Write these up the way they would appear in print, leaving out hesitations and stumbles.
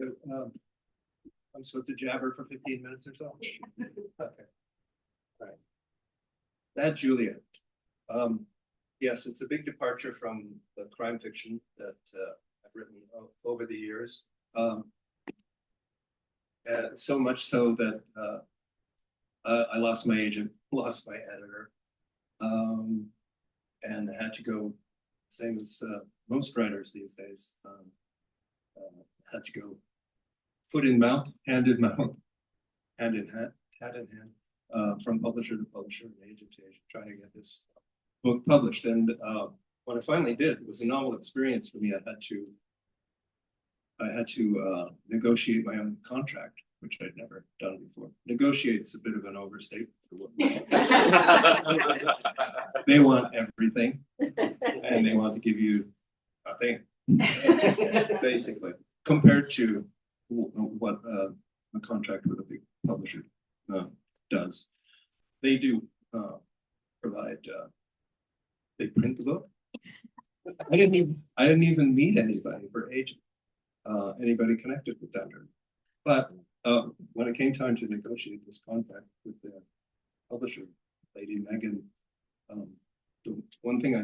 I'm supposed to jabber for 15 minutes or so? Okay. All right. Bad Julia. Yes, it's a big departure from the crime fiction that I've written over the years. So much so that I lost my agent, lost my editor, and had to go, same as most writers these days, had to go foot in mouth, hand in mouth, hand in hand, hat in hand, from publisher to publisher and agent to agent, trying to get this book published. And when I finally did, it was a novel experience for me. I had to negotiate my own contract, which I'd never done before. Negotiate's a bit of an overstatement for what they want everything, and they want to give you nothing, basically, compared to what a contract with a big publisher does. They do provide. They print the book. I didn't even meet anybody for agent, anybody connected with that. But when it came time to negotiate this contract with the publisher, Lady Megan, the one thing I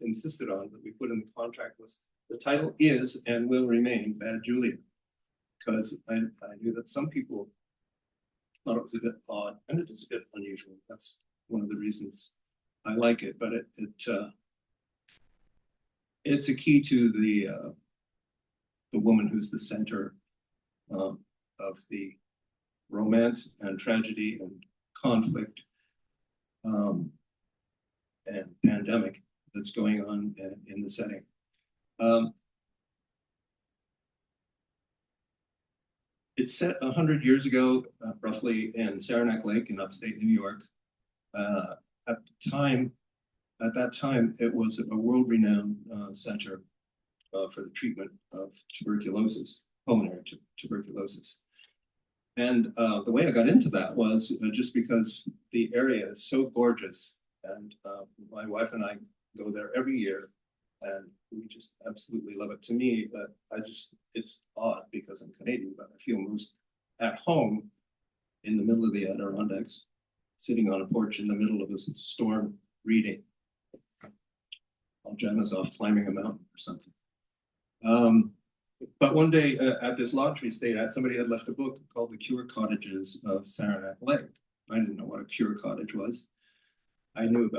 insisted on that we put in the contract was the title is and will remain Bad Julia, because I knew that some people thought it was a bit odd, and it is a bit unusual. That's one of the reasons I like it, but it's a key to the woman who's the center of the romance and tragedy and conflict and pandemic that's going on in the setting. It's set 100 years ago, roughly, in Saranac Lake in upstate New York. At that time, it was a world-renowned center for the treatment of tuberculosis, pulmonary tuberculosis. And the way I got into that was just because the area is so gorgeous, and my wife and I go there every year, and we just absolutely love it. To me, it's odd because I'm Canadian, but I feel most at home in the middle of the Adirondacks, sitting on a porch in the middle of a storm, reading, while Jen is off climbing a mountain or something. But one day at this lodge we stayed at, somebody had left a book called The Cure Cottages of Saranac Lake. I didn't know what a cure cottage was. I knew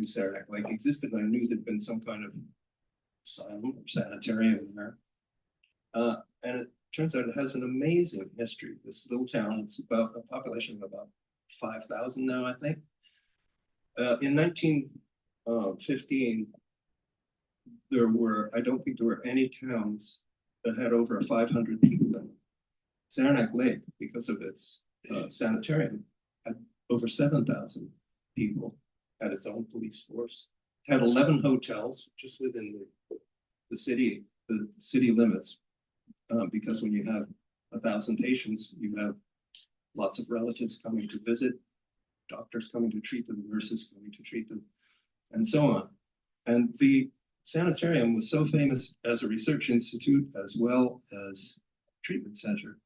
Saranac Lake existed, and I knew there'd been some kind of asylum or sanitarium there. And it turns out it has an amazing history. This little town, it's about a population of about 5,000 now, I think. In 1915, I don't think there were any towns that had over 500 people in them. Saranac Lake, because of its sanitarium, had over 7,000 people, had its own police force, had 11 hotels just within the city limits, because when you have 1,000 patients, you have lots of relatives coming to visit, doctors coming to treat them, nurses coming to treat them, and so on. And the sanitarium was so famous as a research institute as well as treatment center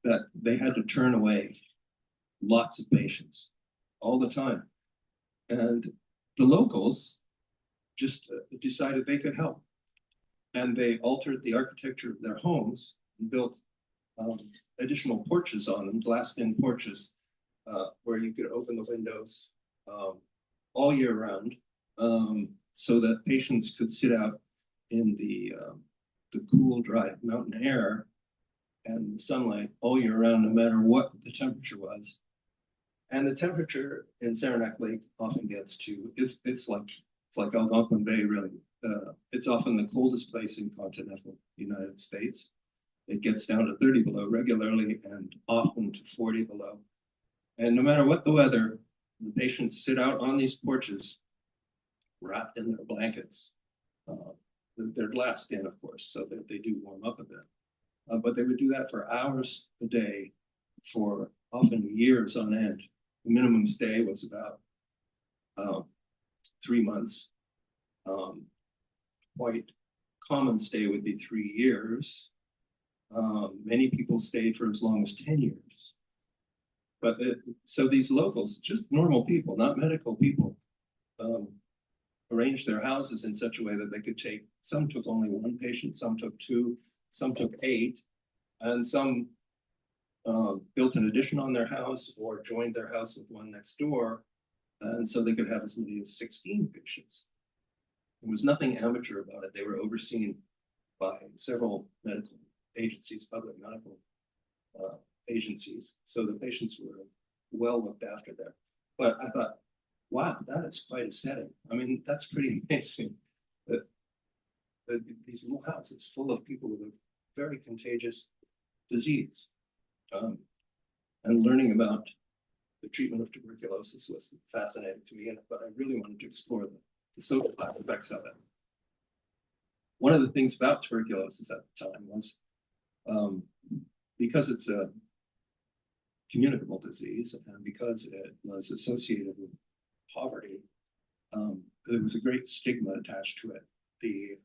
that they had to turn away lots of patients all the time. And the locals just decided they could help. And they altered the architecture of their homes and built additional porches on them, glassed-in porches, where you could open the windows all year round, so that patients could sit out in the cool, dry mountain air and the sunlight all year round, no matter what the temperature was. And the temperature in Saranac Lake often gets to, it's like Algonquin Bay, really. It's often the coldest place in continental United States. It gets down to 30 below regularly and often to 40 below. And no matter what the weather, the patients sit out on these porches wrapped in their blankets. They're glassed in, of course, so that they do warm up a bit. But they would do that for hours a day for often years on end. The minimum stay was about 3 months. Quite common stay would be 3 years. Many people stayed for as long as 10 years. But so these locals, just normal people, not medical people, arranged their houses in such a way that they could take, some took only one patient, some took two, some took 8, and some built an addition on their house or joined their house with one next door. And so they could have as many as 16 patients. There was nothing amateur about it. They were overseen by several medical agencies, public medical agencies. So the patients were well looked after there. But I thought, wow, that is quite a setting. I mean, that's pretty amazing. That these little houses full of people with a very contagious disease. And learning about the treatment of tuberculosis was fascinating to me, but I really wanted to explore the social effects of it. One of the things about tuberculosis at the time was, because it's a communicable disease and because it was associated with poverty, there was a great stigma attached to it. The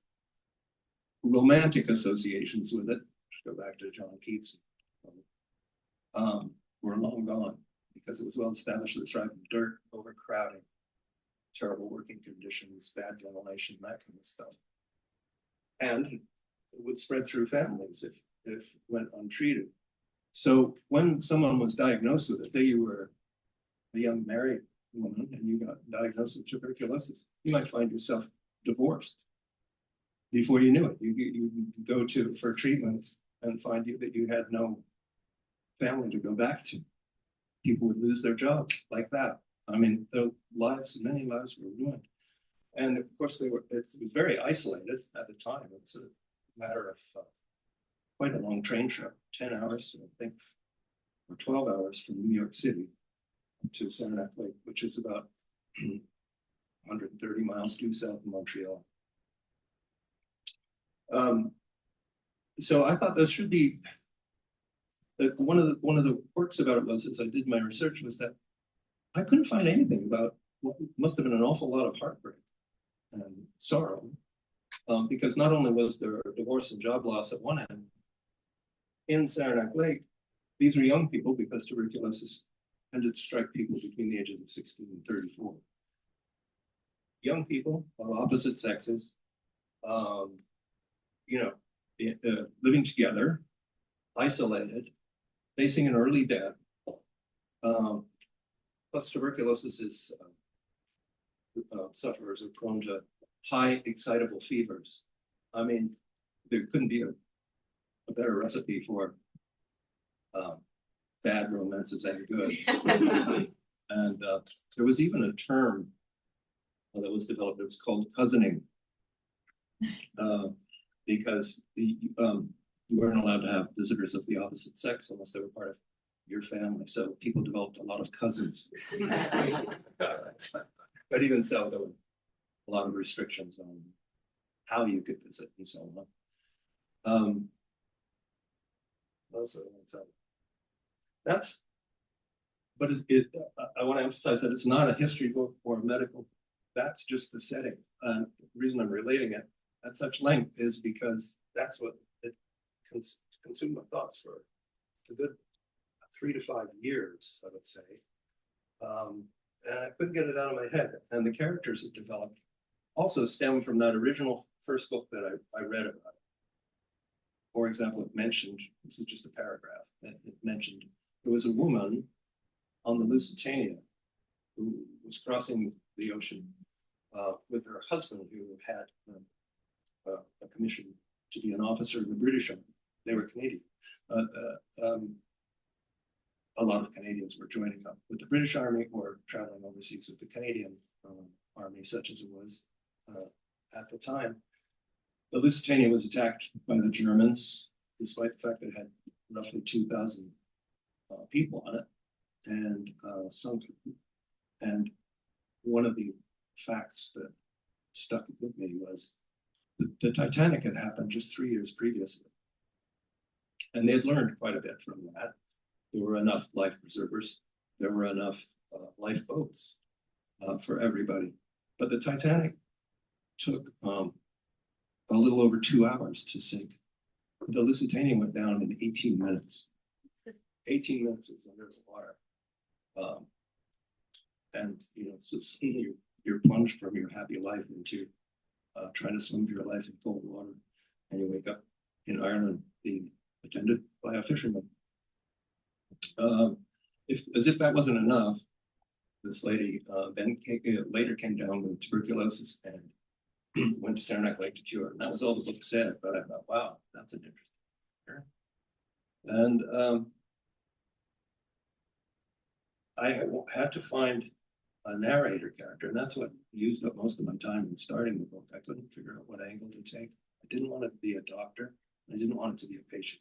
romantic associations with it, go back to John Keats, were long gone because it was well established that it thrived in dirt, overcrowding, terrible working conditions, bad ventilation, that kind of stuff. And it would spread through families if went untreated. So when someone was diagnosed with it, say you were a young married woman and you got diagnosed with tuberculosis, you might find yourself divorced before you knew it. You go for treatment and find that you had no family to go back to. People would lose their jobs like that. I mean, their lives, many lives were ruined. And of course, it was very isolated at the time. It's a matter of quite a long train trip, 10 hours, I think, or 12 hours from New York City to Saranac Lake, which is about 130 miles due south of Montreal. So I thought this should be, one of the quirks about it was, as I did my research, was that I couldn't find anything about what must have been an awful lot of heartbreak and sorrow, because not only was there divorce and job loss at one end, in Saranac Lake, these were young people because tuberculosis tended to strike people between the ages of 16 and 34. Young people of opposite sexes, living together, isolated, facing an early death. Plus tuberculosis is, sufferers are prone to high excitable fevers. I mean, there couldn't be a better recipe for bad romances and good. And there was even a term that was developed. It was called cousining, because you weren't allowed to have visitors of the opposite sex unless they were part of your family. So people developed a lot of cousins. But even so, there were a lot of restrictions on how you could visit and so on. But I want to emphasize that it's not a history book or a medical. That's just the setting. The reason I'm relating it at such length is because that's what it consumed my thoughts for a good 3 to 5 years, I would say. And I couldn't get it out of my head. And the characters it developed also stem from that original first book that I read about it. For example, it mentioned, this is just a paragraph, it mentioned there was a woman on the Lusitania who was crossing the ocean with her husband, who had a commission to be an officer in the British Army. They were Canadian. A lot of Canadians were joining up with the British Army or traveling overseas with the Canadian Army, such as it was at the time. The Lusitania was attacked by the Germans, despite the fact that it had roughly 2,000 people on it, and sunk. And one of the facts that stuck with me was the Titanic had happened just 3 years previously. And they had learned quite a bit from that. There were enough life preservers. There were enough lifeboats for everybody. But the Titanic took a little over 2 hours to sink. the Lusitania went down in 18 minutes. 18 minutes was under the water. And, you know, so suddenly you're plunged from your happy life into trying to swim your life in cold water. And you wake up in Ireland being attended by a fisherman. As if that wasn't enough, this lady later came down with tuberculosis and went to Saranac Lake to cure. And that was all the book said, but I thought, wow, that's an interesting story. And I had to find a narrator character, and that's what used up most of my time in starting the book. I couldn't figure out what angle to take. I didn't want it to be a doctor. I didn't want it to be a patient.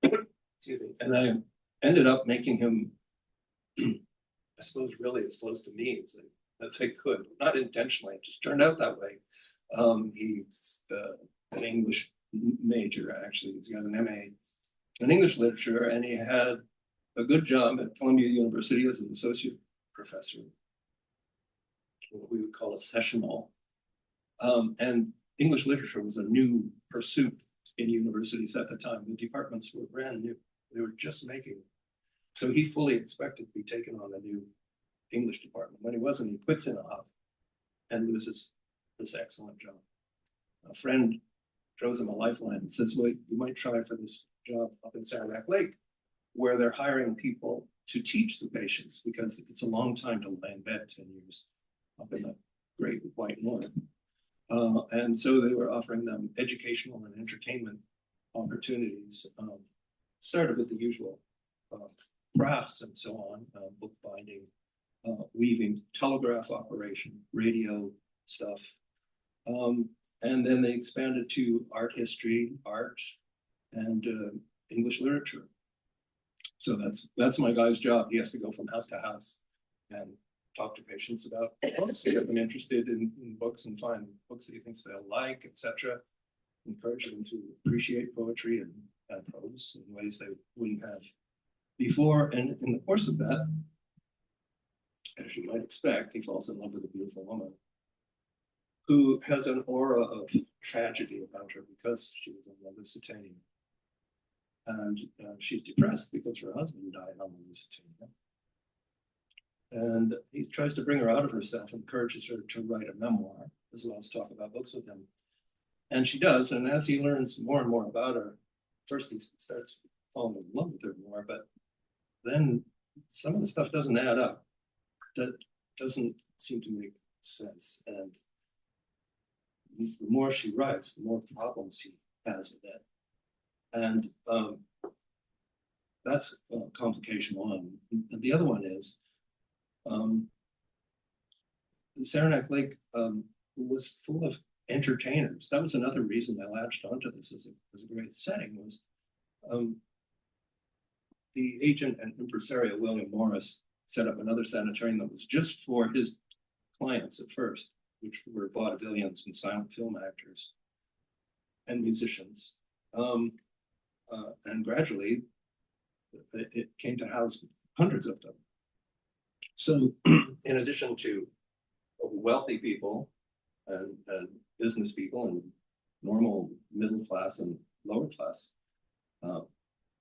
Excuse me. And I ended up making him, I suppose, really as close to me as I could. Not intentionally, it just turned out that way. He's an English major, actually. He's got an MA in English literature, and he had a good job at Columbia University as an associate professor, what we would call a sessional. And English literature was a new pursuit in universities at the time. The departments were brand new. They were just making it. So he fully expected to be taken on a new English department. When he wasn't, he quits Inanna and loses this excellent job. A friend throws him a lifeline and says, well, you might try for this job up in Saranac Lake, where they're hiring people to teach the patients, because it's a long time to lie in bed, 10 years up in the great white north. And so they were offering them educational and entertainment opportunities. Started with the usual crafts and so on, bookbinding, weaving, telegraph operation, radio stuff. And then they expanded to art history, art, and English literature. So that's my guy's job. He has to go from house to house and talk to patients about books, get them interested in books and find books that he thinks they'll like, etc. Encourage them to appreciate poetry and prose in ways they wouldn't have before. And in the course of that, as you might expect, he falls in love with a beautiful woman who has an aura of tragedy about her because she was in the Lusitania. And she's depressed because her husband died on the Lusitania. And he tries to bring her out of herself, encourages her to write a memoir, as well as talk about books with him. And she does, and as he learns more and more about her, first he starts falling in love with her more, but then some of the stuff doesn't add up. That doesn't seem to make sense. And the more she writes, the more problems he has with it. And that's complication one. And the other one is the Saranac Lake was full of entertainers. That was another reason I latched onto this as a great setting. Was the agent and impresario William Morris set up another sanitarium that was just for his clients at first, which were vaudevillians and silent film actors and musicians. And gradually, it came to house hundreds of them. So in addition to wealthy people and business people and normal middle class and lower class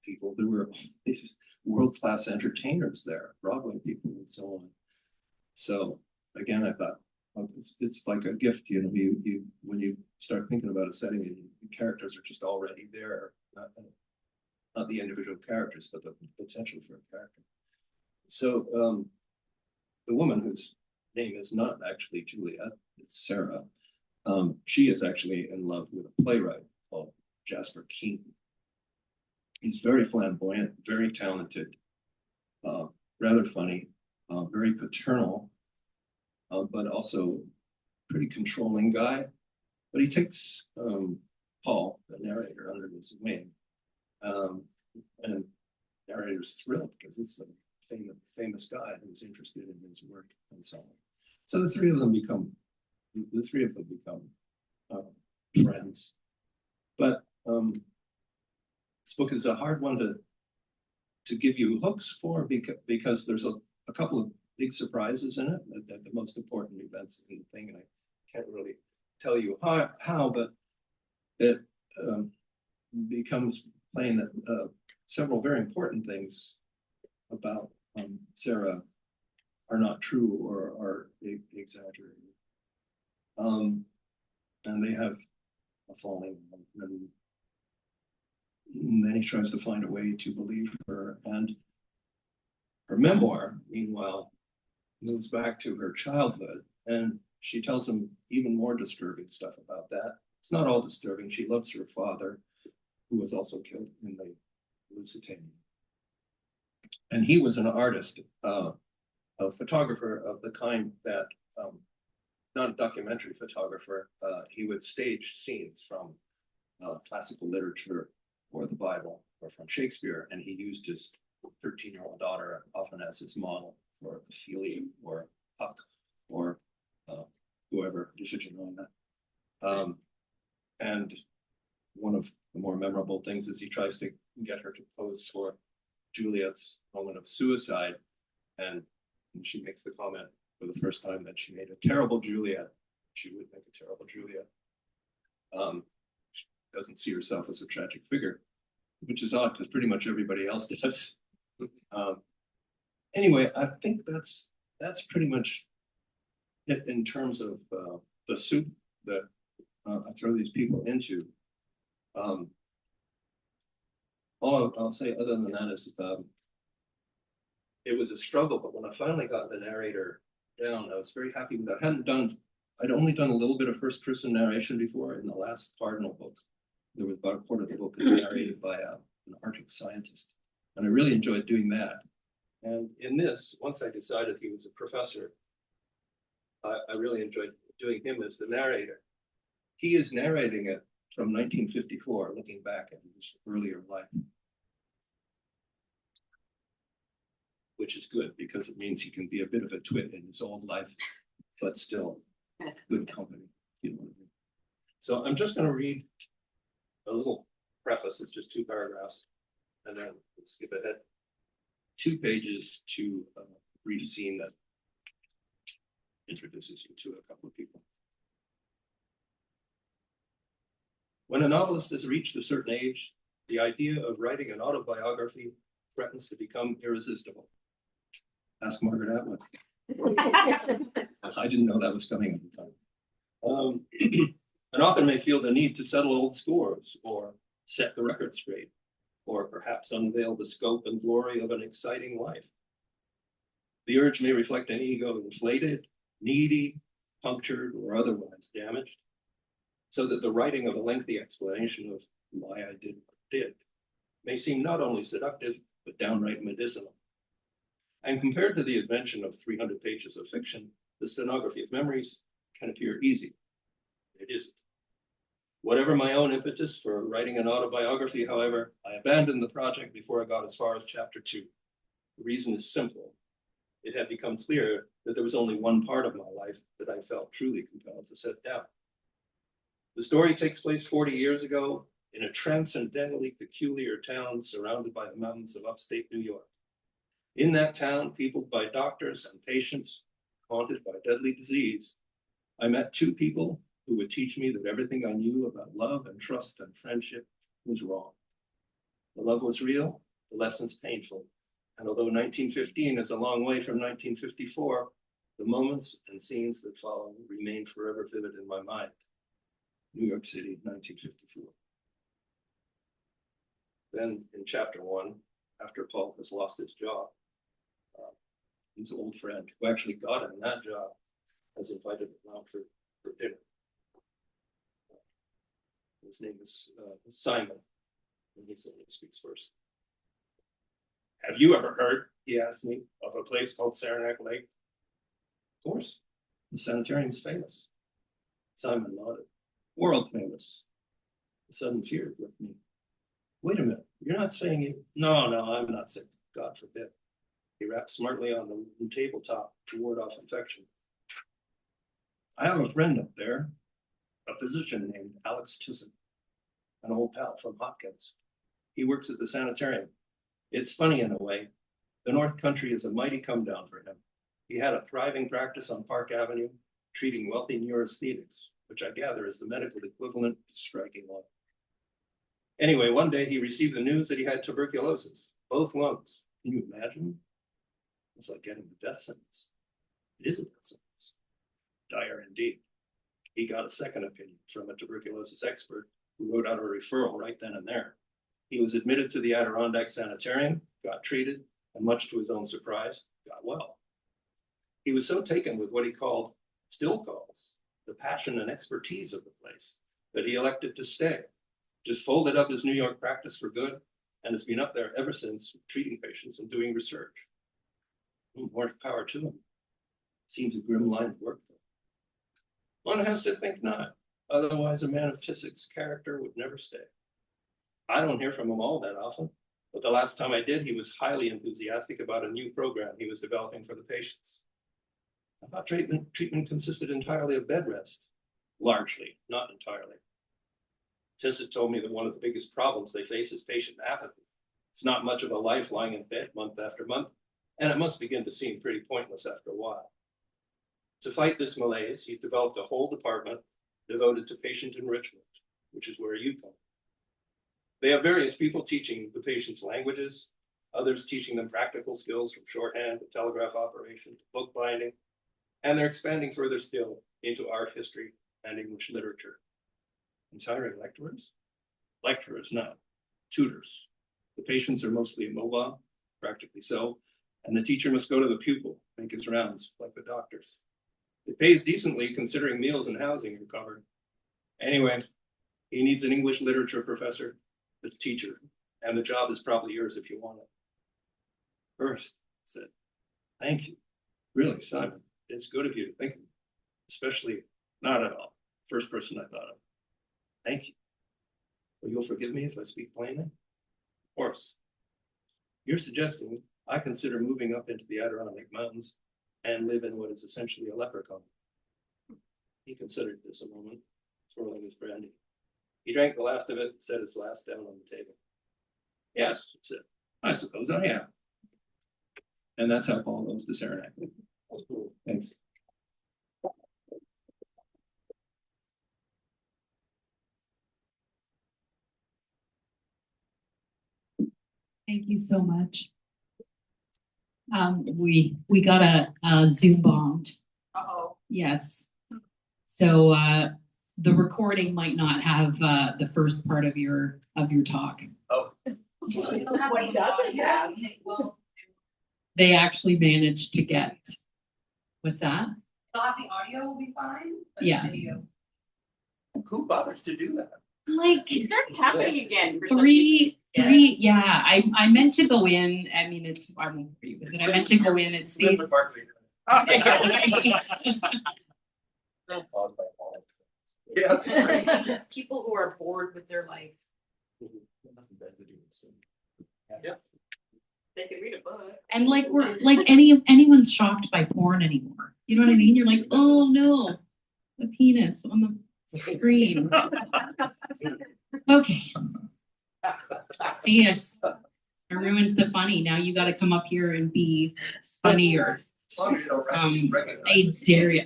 people, there were these world-class entertainers there, Broadway people and so on. So again, I thought, well, it's like a gift, you know, when you start thinking about a setting and the characters are just already there, not the individual characters, but the potential for a character. So the woman whose name is not actually Juliet, it's Sarah, she is actually in love with a playwright called Jasper Keene. He's very flamboyant, very talented, rather funny, very paternal, but also pretty controlling guy. But he takes Paul, the narrator, under his wing. And the narrator's thrilled because it's a famous guy who's interested in his work and so on. So the three of them become friends. But this book is a hard one to give you hooks for because there's a couple of big surprises in it, the most important events in the thing, and I can't really tell you how, but it becomes plain that several very important things about Sarah are not true or are exaggerated. And they have a falling, and then he tries to find a way to believe her. And her memoir, meanwhile, moves back to her childhood, and she tells him even more disturbing stuff about that. It's not all disturbing. She loves her father, who was also killed in the Lusitania. And he was an artist, a photographer of the kind that, not a documentary photographer, he would stage scenes from classical literature or the Bible or from Shakespeare, and he used his 13-year-old daughter often as his model for Ophelia or Puck or whoever, Iphigenia. And one of the more memorable things is he tries to get her to pose for Juliet's moment of suicide, and she makes the comment for the first time that she made a terrible Juliet. She would make a terrible Juliet. She doesn't see herself as a tragic figure, which is odd because pretty much everybody else does. Anyway, I think that's pretty much it in terms of the soup that I throw these people into. All I'll say other than that is it was a struggle, but when I finally got the narrator down, I was very happy with that. I'd only done a little bit of first-person narration before in the last Cardinal book. There was about a quarter of the book is narrated by an Arctic scientist, and I really enjoyed doing that. And in this, once I decided he was a professor, I really enjoyed doing him as the narrator. He is narrating it from 1954, looking back at his earlier life, which is good because it means he can be a bit of a twit in his old life, but still good company. You know what I mean? So I'm just going to read a little preface. It's just 2 paragraphs, and then let's skip ahead 2 pages to a brief scene that introduces you to a couple of people. When a novelist has reached a certain age, the idea of writing an autobiography threatens to become irresistible. Ask Margaret Atwood. I didn't know that was coming at the time. An author may feel the need to settle old scores or set the record straight, or perhaps unveil the scope and glory of an exciting life. The urge may reflect an ego inflated, needy, punctured, or otherwise damaged, so that the writing of a lengthy explanation of why I did what I did may seem not only seductive, but downright medicinal. And compared to the invention of 300 pages of fiction, the stenography of memories can appear easy. It isn't. Whatever my own impetus for writing an autobiography, however, I abandoned the project before I got as far as chapter 2. The reason is simple. It had become clear that there was only one part of my life that I felt truly compelled to set down. The story takes place 40 years ago in a transcendently peculiar town surrounded by the mountains of upstate New York. In that town, peopled by doctors and patients, haunted by deadly disease, I met 2 people who would teach me that everything I knew about love and trust and friendship was wrong. The love was real, the lessons painful, and although 1915 is a long way from 1954, the moments and scenes that follow remain forever vivid in my mind. New York City, 1954. Then in chapter 1, after Paul has lost his job, his old friend, who actually got him that job, has invited him out for dinner. His name is Simon, and he's the one who speaks first. Have you ever heard, he asked me, of a place called Saranac Lake? Of course. The sanitarium's famous. Simon nodded. World famous. A sudden fear gripped me. Wait a minute, you're not saying you... No, I'm not sick, God forbid. He rapped smartly on the tabletop to ward off infection. I have a friend up there, a physician named Alex Tisson, an old pal from Hopkins. He works at the sanitarium. It's funny in a way. The North Country is a mighty come down for him. He had a thriving practice on Park Avenue, treating wealthy neurasthenics, which I gather is the medical equivalent to striking one. Anyway, one day he received the news that he had tuberculosis, both lungs. Can you imagine? It's like getting the death sentence. It is a death sentence. Dire indeed. He got a second opinion from a tuberculosis expert who wrote out a referral right then and there. He was admitted to the Adirondack Sanitarium, got treated, and much to his own surprise, got well. He was so taken with what he still calls, the passion and expertise of the place, that he elected to stay, just folded up his New York practice for good, and has been up there ever since, treating patients and doing research. More power to him. Seems a grim line of work, though. One has to think not, otherwise a man of Tissig's character would never stay. I don't hear from him all that often, but the last time I did, he was highly enthusiastic about a new program he was developing for the patients. I thought treatment consisted entirely of bed rest. Largely, not entirely. Tissig told me that one of the biggest problems they face is patient apathy. It's not much of a life lying in bed month after month, and it must begin to seem pretty pointless after a while. To fight this malaise, he's developed a whole department devoted to patient enrichment, which is where you come. They have various people teaching the patients languages, others teaching them practical skills from shorthand to telegraph operation to bookbinding, and they're expanding further still into art history and English literature. He's hiring lecturers? Lecturers, no, tutors. The patients are mostly immobile, practically so, and the teacher must go to the pupil, make his rounds, like the doctors. It pays decently considering meals and housing are covered. Anyway, he needs an English literature professor, the teacher, and the job is probably yours if you want it. First, I said, thank you. Really, Simon, it's good of you to think of me, especially not at all. First person I thought of. Thank you. But you'll forgive me if I speak plainly? Of course. You're suggesting I consider moving up into the Adirondack Mountains and live in what is essentially a leper colony. He considered this a moment, swirling his brandy. He drank the last of it, set his glass down on the table. Yes, he said, I suppose I am. And that's how Paul goes to Saranac. Thanks. Thank you so much. We got a Zoom bombed. Uh-oh. Yes. So the recording might not have the first part of your talk. Oh. What does it have? They actually managed to get, what's that? The audio will be fine. But Yeah. The video. Who bothers to do that? Like It's not happening again. For some three, reason. Yeah. yeah. I meant to go in. I mean, I won't agree with it. I meant to go in. It's these. Yeah, that's right. People who are bored with their life. Yeah. They can read a book. And like we're like anyone's shocked by porn anymore. You know what I mean? You're like, oh no, the penis on the screen. Okay. See, I ruined the funny. Now you got to come up here and be funny or I dare you.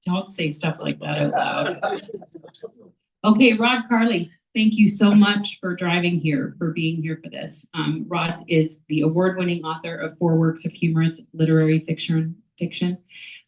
Don't say stuff like that out loud. Okay, Rod Carley, thank you so much for driving here, for being here for this. Rod is the award-winning author of 4 works of humorous literary fiction,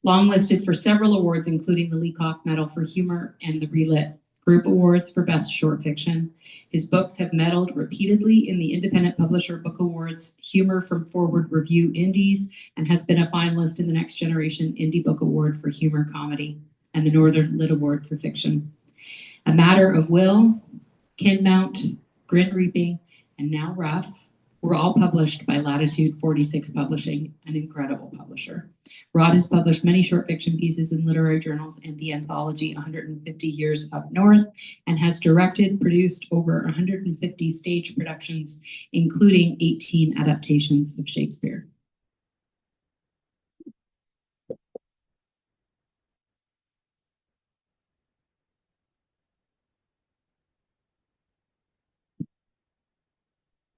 longlisted for several awards, including the Leacock Medal for Humour and the ReLit Group Awards for Best Short Fiction. His books have medaled repeatedly in the Independent Publisher Book Awards, Humour from Foreword Review Indies, and has been a finalist in the Next Generation Indie Book Award for Humour Comedy and the Northern Lit Award for Fiction. A Matter of Will, KINMOUNT, GRIN REAPING, and now RUFF were all published by Latitude 46 Publishing, an incredible publisher. Rod has published many short fiction pieces in literary journals and the anthology 150 Years Up North, and has directed, produced over 150 stage productions, including 18 adaptations of Shakespeare.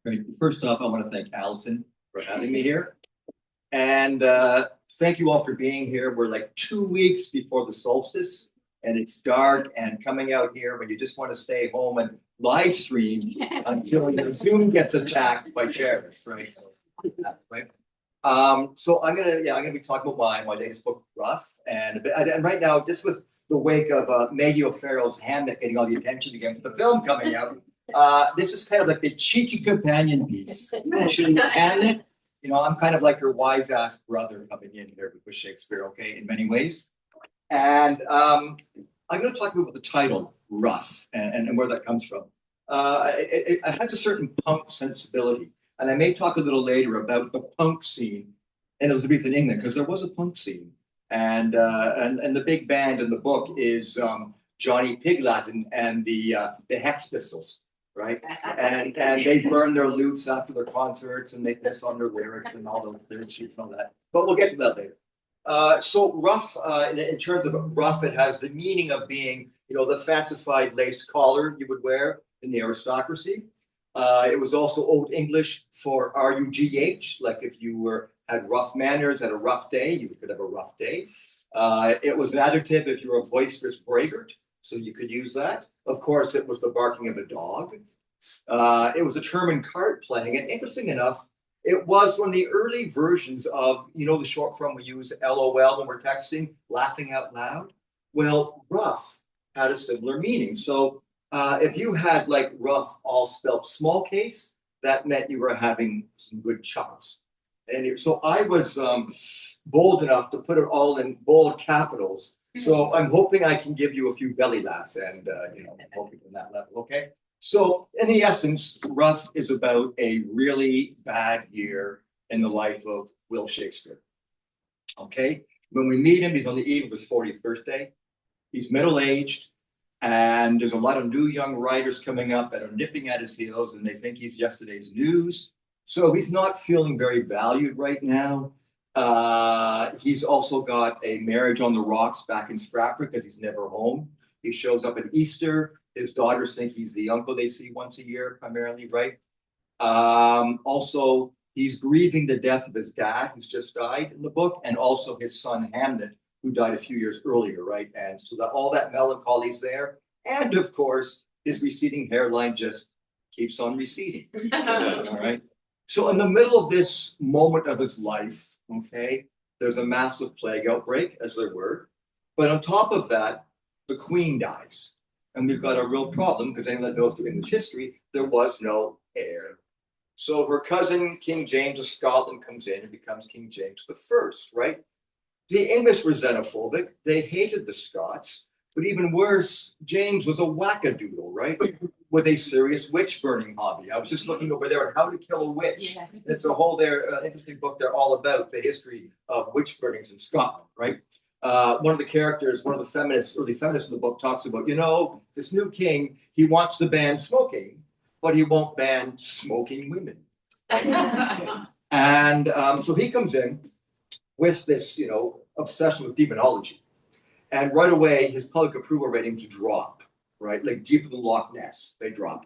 Great. First off, I want to thank Allison for having me here. And thank you all for being here. We're like 2 weeks before the solstice. and it's dark, and coming out here when you just want to stay home and live stream until your Zoom gets attacked by terrorists, right? So, right. So I'm gonna be talking about my latest book, Rough, and right now, just with the wake of Maggie O'Farrell's Hamlet getting all the attention again with the film coming out, this is kind of like the cheeky companion piece to Hamlet. You know, I'm kind of like her wise ass brother coming in here with Shakespeare, okay, in many ways. And I'm going to talk about the title, Rough, and where that comes from. It has a certain punk sensibility. And I may talk a little later about the punk scene in Elizabethan England, because there was a punk scene. And the big band in the book is Johnny Piglatin and the Hex Pistols, right? And they burn their lutes after their concerts, and they piss on their lyrics and all those lyric sheets and all that. But we'll get to that later. So rough, in terms of rough, it has the meaning of being, you know, the fancified lace collar you would wear in the aristocracy. It was also Old English for RUGH, like if you had rough manners, had a rough day, you could have a rough day. It was an adjective if you were a boisterous braggart, so you could use that. Of course, it was the barking of a dog. It was a term in card playing, and interesting enough, it was one of the early versions of, you know, the short form we use, LOL, when we're texting, laughing out loud. Well, rough had a similar meaning. So if you had like rough all spelled small case, that meant you were having some good chuckles. And so I was bold enough to put it all in bold capitals. So I'm hoping I can give you a few belly laughs, and you know, I'm hoping on that level, okay? So in the essence, Rough is about a really bad year in the life of Will Shakespeare. Okay, when we meet him, he's on the eve of his 40th birthday. He's middle-aged, and there's a lot of new young writers coming up that are nipping at his heels, and they think he's yesterday's news. So he's not feeling very valued right now. He's also got a marriage on the rocks back in Stratford because he's never home. He shows up at Easter. His daughters think he's the uncle they see once a year, primarily, right? Also, he's grieving the death of his dad, who's just died in the book, and also his son Hamlet, who died a few years earlier, right? And so that all that melancholy's there. And of course, his receding hairline just keeps on receding. All right. So in the middle of this moment of his life, okay, there's a massive plague outbreak, as there were. But on top of that, the queen dies. And we've got a real problem, because anyone that knows through English history, there was no heir. So her cousin, King James of Scotland, comes in and becomes King James the First, right? The English were xenophobic. They hated the Scots. But even worse, James was a wackadoodle, right? With a serious witch burning hobby. I was just looking over there at How to Kill a Witch. Yeah. It's a whole interesting book there all about the history of witch burnings in Scotland, right? One of the characters, one of the feminists, early feminists in the book talks about, you know, this new king, he wants to ban smoking, but he won't ban smoking women. And so he comes in with this, you know, obsession with demonology. And right away, his public approval ratings drop, right? Like deeper than Loch Ness, they drop.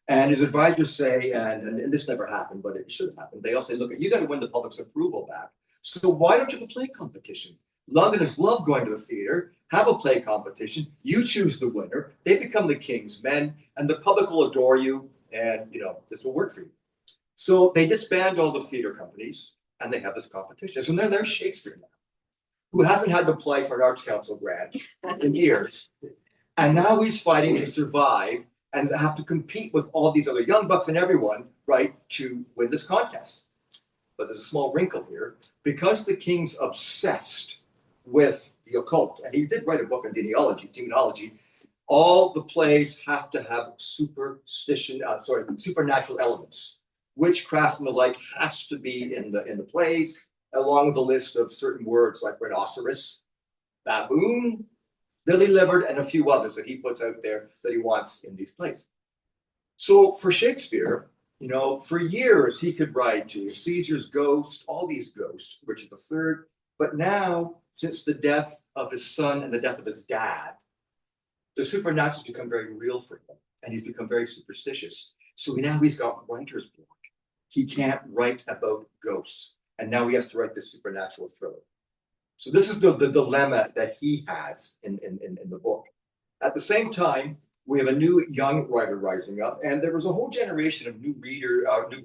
And his advisors say, and this never happened, but it should have happened. They all say, look, you got to win the public's approval back. So why don't you have a play competition? Londoners love going to the theater, have a play competition, you choose the winner, they become the king's men, and the public will adore you, and, you know, this will work for you. So they disband all the theater companies, and they have this competition. So now there's Shakespeare now, who hasn't had to play for an Arts Council grant in years. And now he's fighting to survive and have to compete with all these other young bucks and everyone, right, to win this contest. But there's a small wrinkle here. Because the king's obsessed with the occult, and he did write a book on demonology, all the plays have to have supernatural elements. Witchcraft and the like has to be in the plays, along with a list of certain words like rhinoceros, baboon, lily-livered, and a few others that he puts out there that he wants in these plays. So for Shakespeare, you know, for years he could write Julius Caesar's ghost, all these ghosts, Richard III, but now, since the death of his son and the death of his dad, the supernatural has become very real for him, and he's become very superstitious. So now he's got writer's block. He can't write about ghosts, and now he has to write this supernatural thriller. So this is the dilemma that he has in the book. At the same time, we have a new young writer rising up, and there was a whole generation of new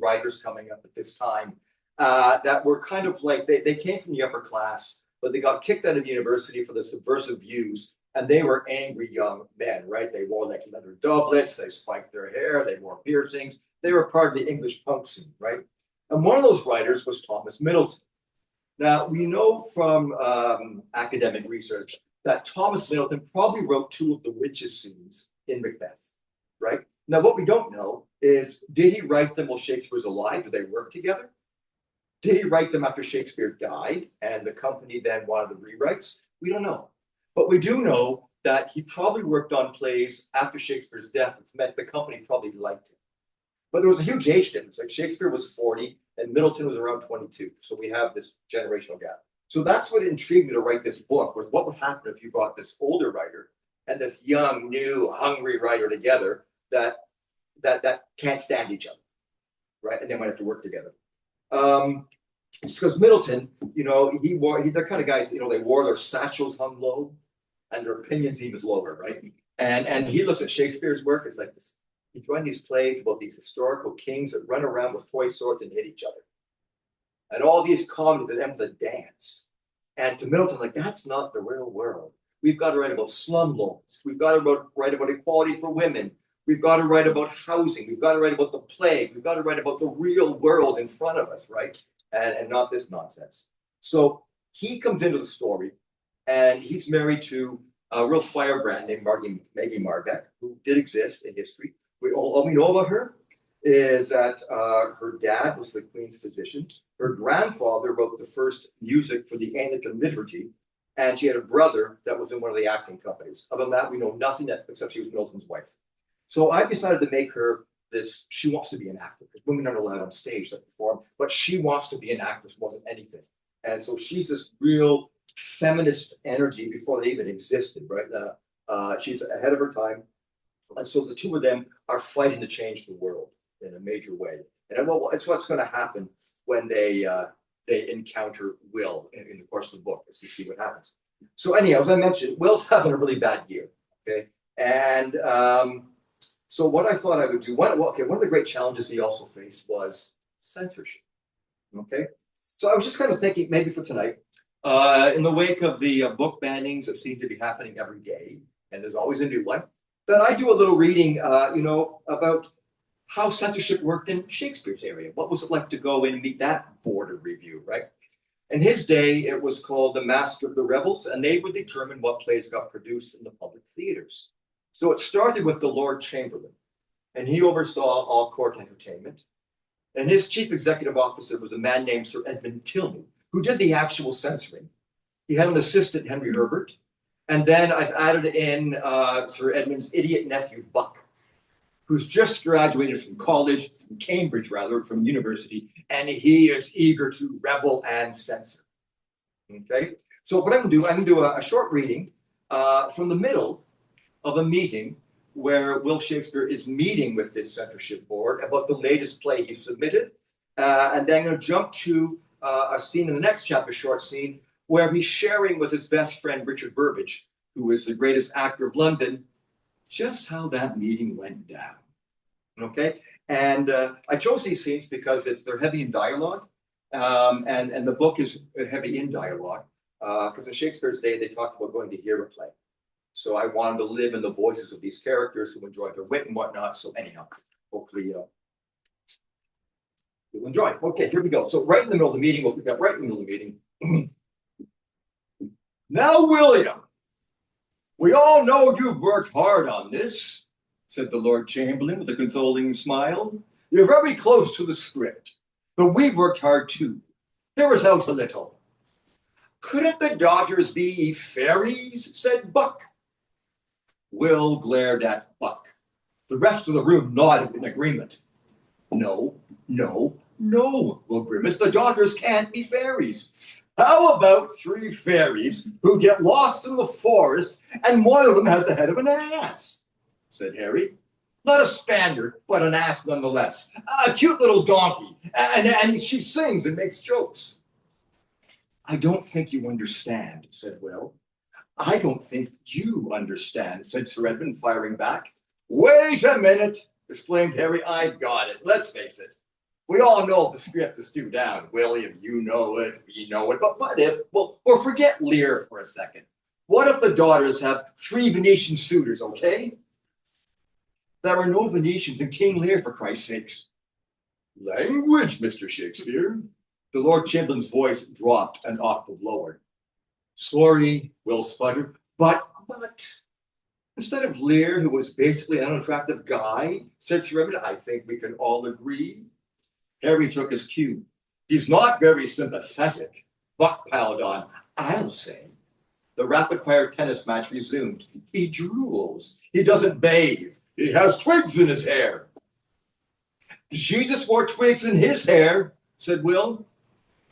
writers coming up at this time that were kind of like, they came from the upper class, but they got kicked out of university for their subversive views, and they were angry young men, right? They wore like leather doublets, they spiked their hair, they wore piercings. They were part of the English punk scene, right? And one of those writers was Thomas Middleton. Now, we know from academic research that Thomas Middleton probably wrote 2 of the witches' scenes in Macbeth, right? Now, what we don't know is, did he write them while Shakespeare was alive? Did they work together? Did he write them after Shakespeare died and the company then wanted the rewrites? We don't know. But we do know that he probably worked on plays after Shakespeare's death, which meant the company probably liked him. But there was a huge age difference. Like Shakespeare was 40 and Middleton was around 22. So we have this generational gap. So that's what intrigued me to write this book, was what would happen if you brought this older writer and this young, new, hungry writer together that can't stand each other, right? And they might have to work together. Because Middleton, you know, they're kind of guys, you know, they wore their satchels hung low and their opinions even lower, right? And he looks at Shakespeare's work as like this. He's running these plays about these historical kings that run around with toy swords and hit each other. And all these comedies that end with a dance. And to Middleton, like, that's not the real world. We've got to write about slumlords. We've got to write about equality for women. We've got to write about housing. We've got to write about the plague. We've got to write about the real world in front of us, right? And not this nonsense. So he comes into the story, and he's married to a real firebrand named Maggie Marbeck, who did exist in history. All we know about her is that her dad was the Queen's physician. Her grandfather wrote the first music for the Anglican liturgy, and she had a brother that was in one of the acting companies. Other than that, we know nothing except she was Middleton's wife. So I decided to make her this. She wants to be an actor, because women aren't allowed on stage to perform, but she wants to be an actress more than anything. And so she's this real feminist energy before they even existed, right? She's ahead of her time. And so the two of them are fighting to change the world in a major way. And it's what's going to happen when they encounter Will in the course of the book, as we see what happens. So anyhow, as I mentioned, Will's having a really bad year, okay? And so what I thought I would do, one of the great challenges he also faced was censorship, okay? So I was just kind of thinking, maybe for tonight, in the wake of the book bannings that seem to be happening every day, and there's always a new one, that I do a little reading, you know, about how censorship worked in Shakespeare's area. What was it like to go in and meet that board of review, right? In his day, it was called the Master of the Revels, and they would determine what plays got produced in the public theaters. So it started with the Lord Chamberlain, and he oversaw all court entertainment. And his chief executive officer was a man named Sir Edmund Tilney, who did the actual censoring. He had an assistant, Henry Herbert. And then I've added in Sir Edmund's idiot nephew, Buck, who's just graduated from college, from Cambridge rather, from university, and he is eager to revel and censor. Okay, so what I'm going to do a short reading from the middle of a meeting where Will Shakespeare is meeting with this censorship board about the latest play he submitted. And then I'm going to jump to a scene in the next chapter, short scene, where he's sharing with his best friend, Richard Burbage, who is the greatest actor of London, just how that meeting went down. Okay, and I chose these scenes because they're heavy in dialogue, and the book is heavy in dialogue, because in Shakespeare's day, they talked about going to hear a play. So I wanted to live in the voices of these characters who enjoyed their wit and whatnot. So anyhow, hopefully you'll enjoy. Okay, here we go. So right in the middle of the meeting, we'll pick up right in the middle of the meeting. Now, William, we all know you've worked hard on this, said the Lord Chamberlain with a consoling smile. You're very close to the script, but we've worked hard too. Hear us out a little. Couldn't the daughters be fairies? Said Buck. Will glared at Buck. The rest of the room nodded in agreement. No, no, no, Will grimaced. The daughters can't be fairies. How about 3 fairies who get lost in the forest and one of them has the head of an ass? Said Harry. Not a Spaniard, but an ass nonetheless. A cute little donkey, and she sings and makes jokes. I don't think you understand, said Will. I don't think you understand, said Sir Edmund, firing back. Wait a minute, exclaimed Harry. I've got it. Let's face it. We all know the script is due down. William, you know it, we know it. But what if, well, or forget Lear for a second. What if the daughters have 3 Venetian suitors, okay? There are no Venetians in King Lear, for Christ's sakes. Language, Mr. Shakespeare. The Lord Chamberlain's voice dropped an octave lower. Sorry, Will sputtered, but instead of Lear, who was basically an unattractive guy, said Sir Edmund, I think we can all agree. Harry took his cue. He's not very sympathetic. Buck piled on. I'll say. The rapid-fire tennis match resumed. He drools. He doesn't bathe. He has twigs in his hair. Jesus wore twigs in his hair, said Will.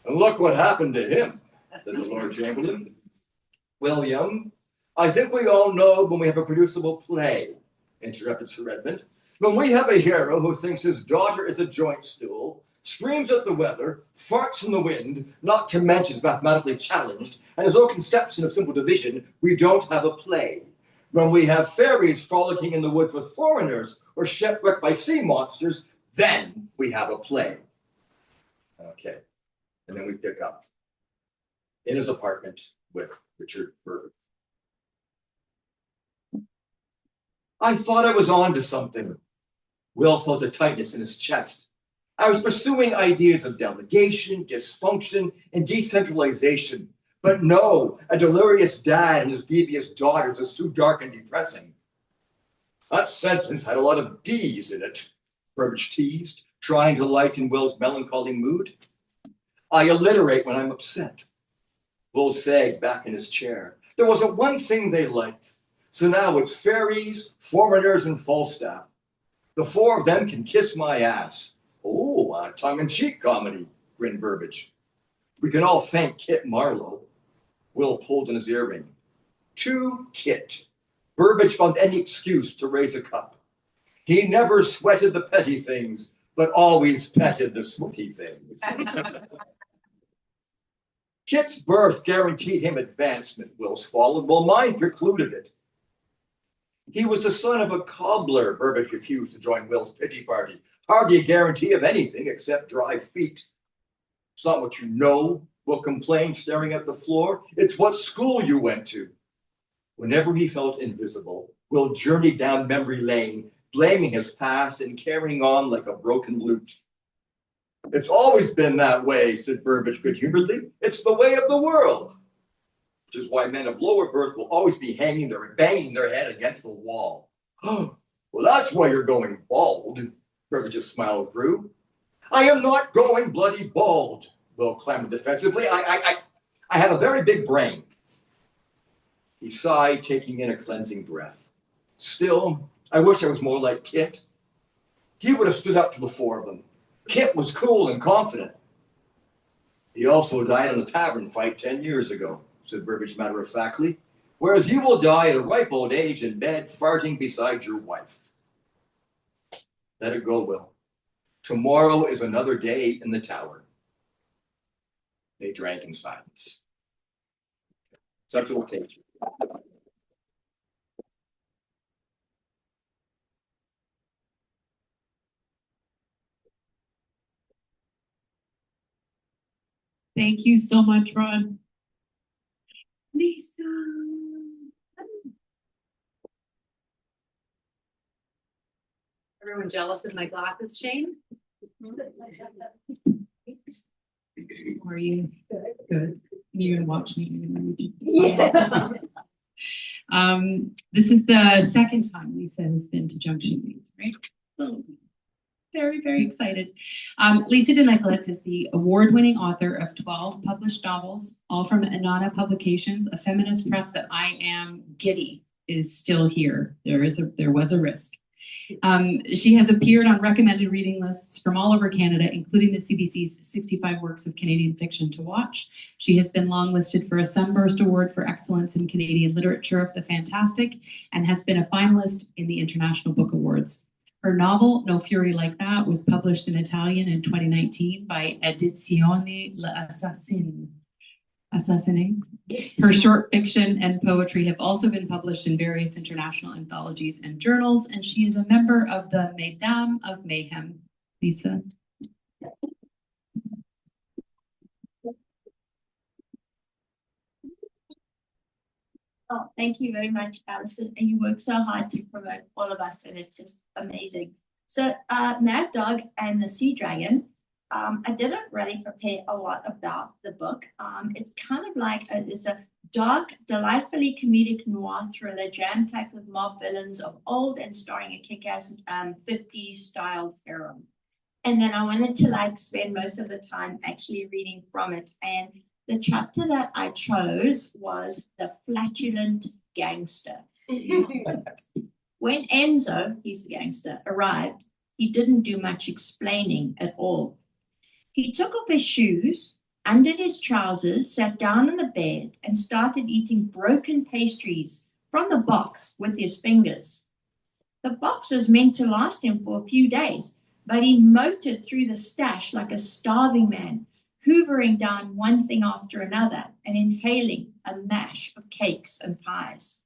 And look what happened to him, said the Lord Chamberlain. William, I think we all know when we have a producible play, interrupted Sir Edmund. When we have a hero who thinks his daughter is a joint stool, screams at the weather, farts in the wind, not to mention is mathematically challenged, and his own conception of simple division, we don't have a play. When we have fairies frolicking in the woods with foreigners or shipwrecked by sea monsters, then we have a play. Okay, and then we pick up in his apartment with Richard Burbage. I thought I was on to something. Will felt a tightness in his chest. I was pursuing ideas of delegation, dysfunction, and decentralization. But no, a delirious dad and his devious daughters is too dark and depressing. That sentence had a lot of D's in it, Burbage teased, trying to lighten Will's melancholy mood. I alliterate when I'm upset. Will sagged back in his chair. There wasn't one thing they liked. So now it's fairies, foreigners, and Falstaff. The 4 of them can kiss my ass. Oh, a tongue-in-cheek comedy, grinned Burbage. We can all thank Kit Marlowe. Will pulled in his earring. To Kit. Burbage found any excuse to raise a cup. He never sweated the petty things, but always petted the sweaty things. Kit's birth guaranteed him advancement, Will swallowed, while mine precluded it. He was the son of a cobbler, Burbage refused to join Will's pity party. Hardly a guarantee of anything except dry feet. It's not what you know, Will complained, staring at the floor. It's what school you went to. Whenever he felt invisible, Will journeyed down memory lane, blaming his past and carrying on like a broken lute. It's always been that way, said Burbage good-humoredly. It's the way of the world. Which is why men of lower birth will always be banging their head against the wall. Oh, well, that's why you're going bald, Burbage's smile grew. I am not going bloody bald, Will clamored defensively. I have a very big brain. He sighed, taking in a cleansing breath. Still, I wish I was more like Kit. He would have stood up to the 4 of them. Kit was cool and confident. He also died in a tavern fight 10 years ago, said Burbage matter-of-factly, whereas you will die at a ripe old age in bed, farting beside your wife. Let it go, Will. Tomorrow is another day in the tower. They drank in silence. So that's what we'll take. Thank you so much, Rod. Lisa. Everyone jealous of my glasses, Shane? How are you? Good. You're gonna watch me. Yeah. This is the second time Lisa has been to Junction Meet, right? Oh, very, very excited. Lisa de Nikolits is the award-winning author of 12 published novels, all from Inanna Publications, a feminist press that I am giddy is still here. There was a risk. She has appeared on recommended reading lists from all over Canada, including the CBC's 65 Works of Canadian Fiction to Watch. She has been longlisted for a Sunburst Award for Excellence in Canadian Literature of the Fantastic and has been a finalist in the International Book Awards. Her novel, No Fury Like That, was published in Italian in 2019 by Edizione Le Assassine. Assassine. Her short fiction and poetry have also been published in various international anthologies and journals, and she is a member of the Mesdames of Mayhem. Lisa. Oh, thank you very much, Alison. And you work so hard to promote all of us, and it's just amazing. So, Mad Dog and the Sea Dragon. I didn't really prepare a lot about the book. It's kind of like it's a dark, delightfully comedic noir thriller jam-packed with mob villains of old and starring a kick-ass 50s style harem. And then I wanted to spend most of the time actually reading from it. And the chapter that I chose was The Flatulent Gangster. When Enzo, he's the gangster, arrived, he didn't do much explaining at all. He took off his shoes, undid his trousers, sat down on the bed, and started eating broken pastries from the box with his fingers. The box was meant to last him for a few days, but he motored through the stash like a starving man, hoovering down one thing after another and inhaling a mash of cakes and pies.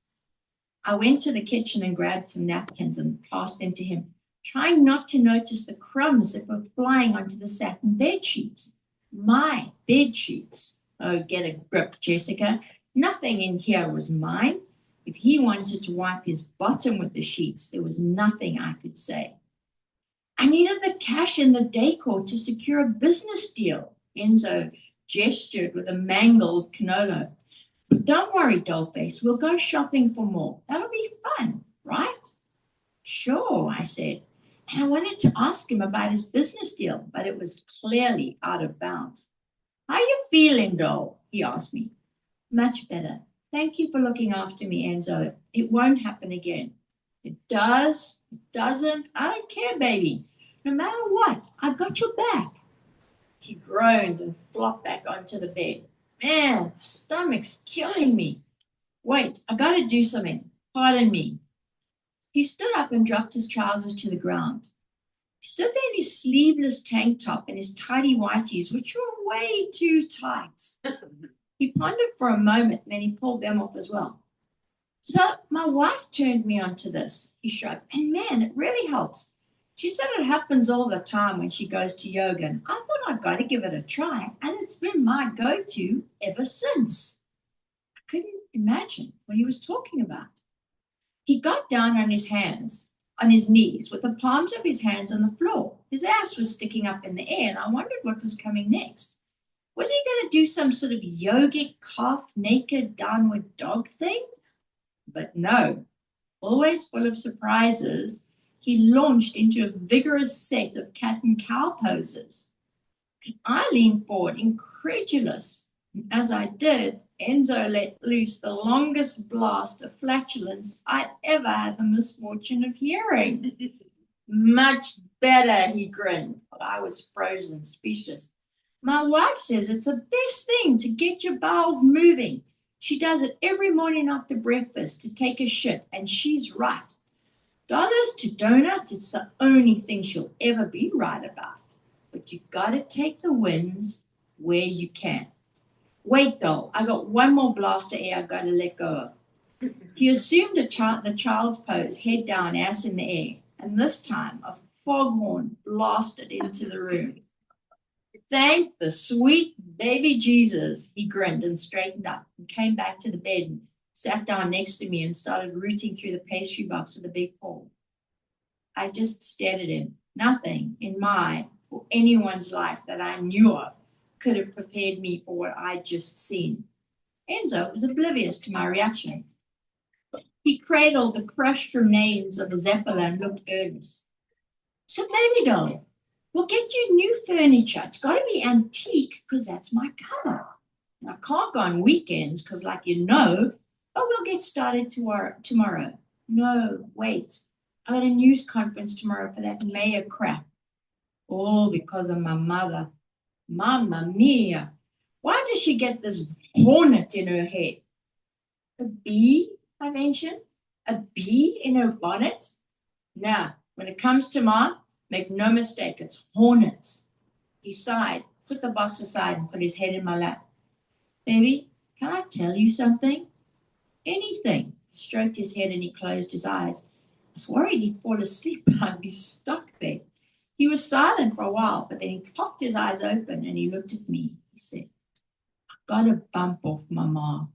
I went to the kitchen and grabbed some napkins and passed them to him, trying not to notice the crumbs that were flying onto the satin bed sheets. My bed sheets. Oh, get a grip, Jessica. Nothing in here was mine. If he wanted to wipe his bottom with the sheets, there was nothing I could say. I needed the cash and the decor to secure a business deal. Enzo gestured with a mangled cannolo. But don't worry, Dollface, we'll go shopping for more. That'll be fun, right? Sure, I said. And I wanted to ask him about his business deal, but it was clearly out of bounds. How you feeling, Doll? He asked me. Much better. Thank you for looking after me, Enzo. It won't happen again. It does. It doesn't. I don't care, baby. No matter what, I've got your back. He groaned and flopped back onto the bed. Man, my stomach's killing me. Wait, I got to do something. Pardon me. He stood up and dropped his trousers to the ground. He stood there in his sleeveless tank top and his tidy whities, which were way too tight. He pondered for a moment, and then he pulled them off as well. So my wife turned me on to this, he shrugged. And man, it really helps. She said it happens all the time when she goes to yoga, and I thought I'd got to give it a try, and it's been my go-to ever since. I couldn't imagine what he was talking about. He got down on his knees, with the palms of his hands on the floor. His ass was sticking up in the air, and I wondered what was coming next. Was he going to do some sort of yogic, half-naked, downward dog thing? But no, always full of surprises, he launched into a vigorous set of cat and cow poses. I leaned forward, incredulous. As I did, Enzo let loose the longest blast of flatulence I'd ever had the misfortune of hearing. Much better, he grinned, but I was frozen, speechless. My wife says it's the best thing to get your bowels moving. She does it every morning after breakfast to take a shit, and she's right. Dollars to donuts, it's the only thing she'll ever be right about. But you gotta take the wins where you can. Wait, though, I got one more blast of air I gotta let go of. He assumed the child's pose, head down, ass in the air, and this time a foghorn blasted into the room. Thank the sweet baby Jesus, he grinned and straightened up and came back to the bed and sat down next to me and started rooting through the pastry box with a big paw. I just stared at him. Nothing in my or anyone's life that I knew of could have prepared me for what I'd just seen. Enzo was oblivious to my reaction. He cradled the crushed remains of a Zeppelin and looked earnest. So, baby doll, we'll get you new furniture. It's got to be antique because that's my color. I can't go on weekends because, like you know, but we'll get started tomorrow. No, wait. I got a news conference tomorrow for that mayor crap. All because of my mother. Mamma mia. Why does she get this hornet in her head? A bee, I mentioned? A bee in her bonnet? Now, when it comes to Ma, make no mistake, it's hornets. He sighed, put the box aside, and put his head in my lap. Baby, can I tell you something? Anything. He stroked his head and he closed his eyes. I was worried he'd fall asleep and I'd be stuck there. He was silent for a while, but then he popped his eyes open and he looked at me. He said, I got a bump off my ma.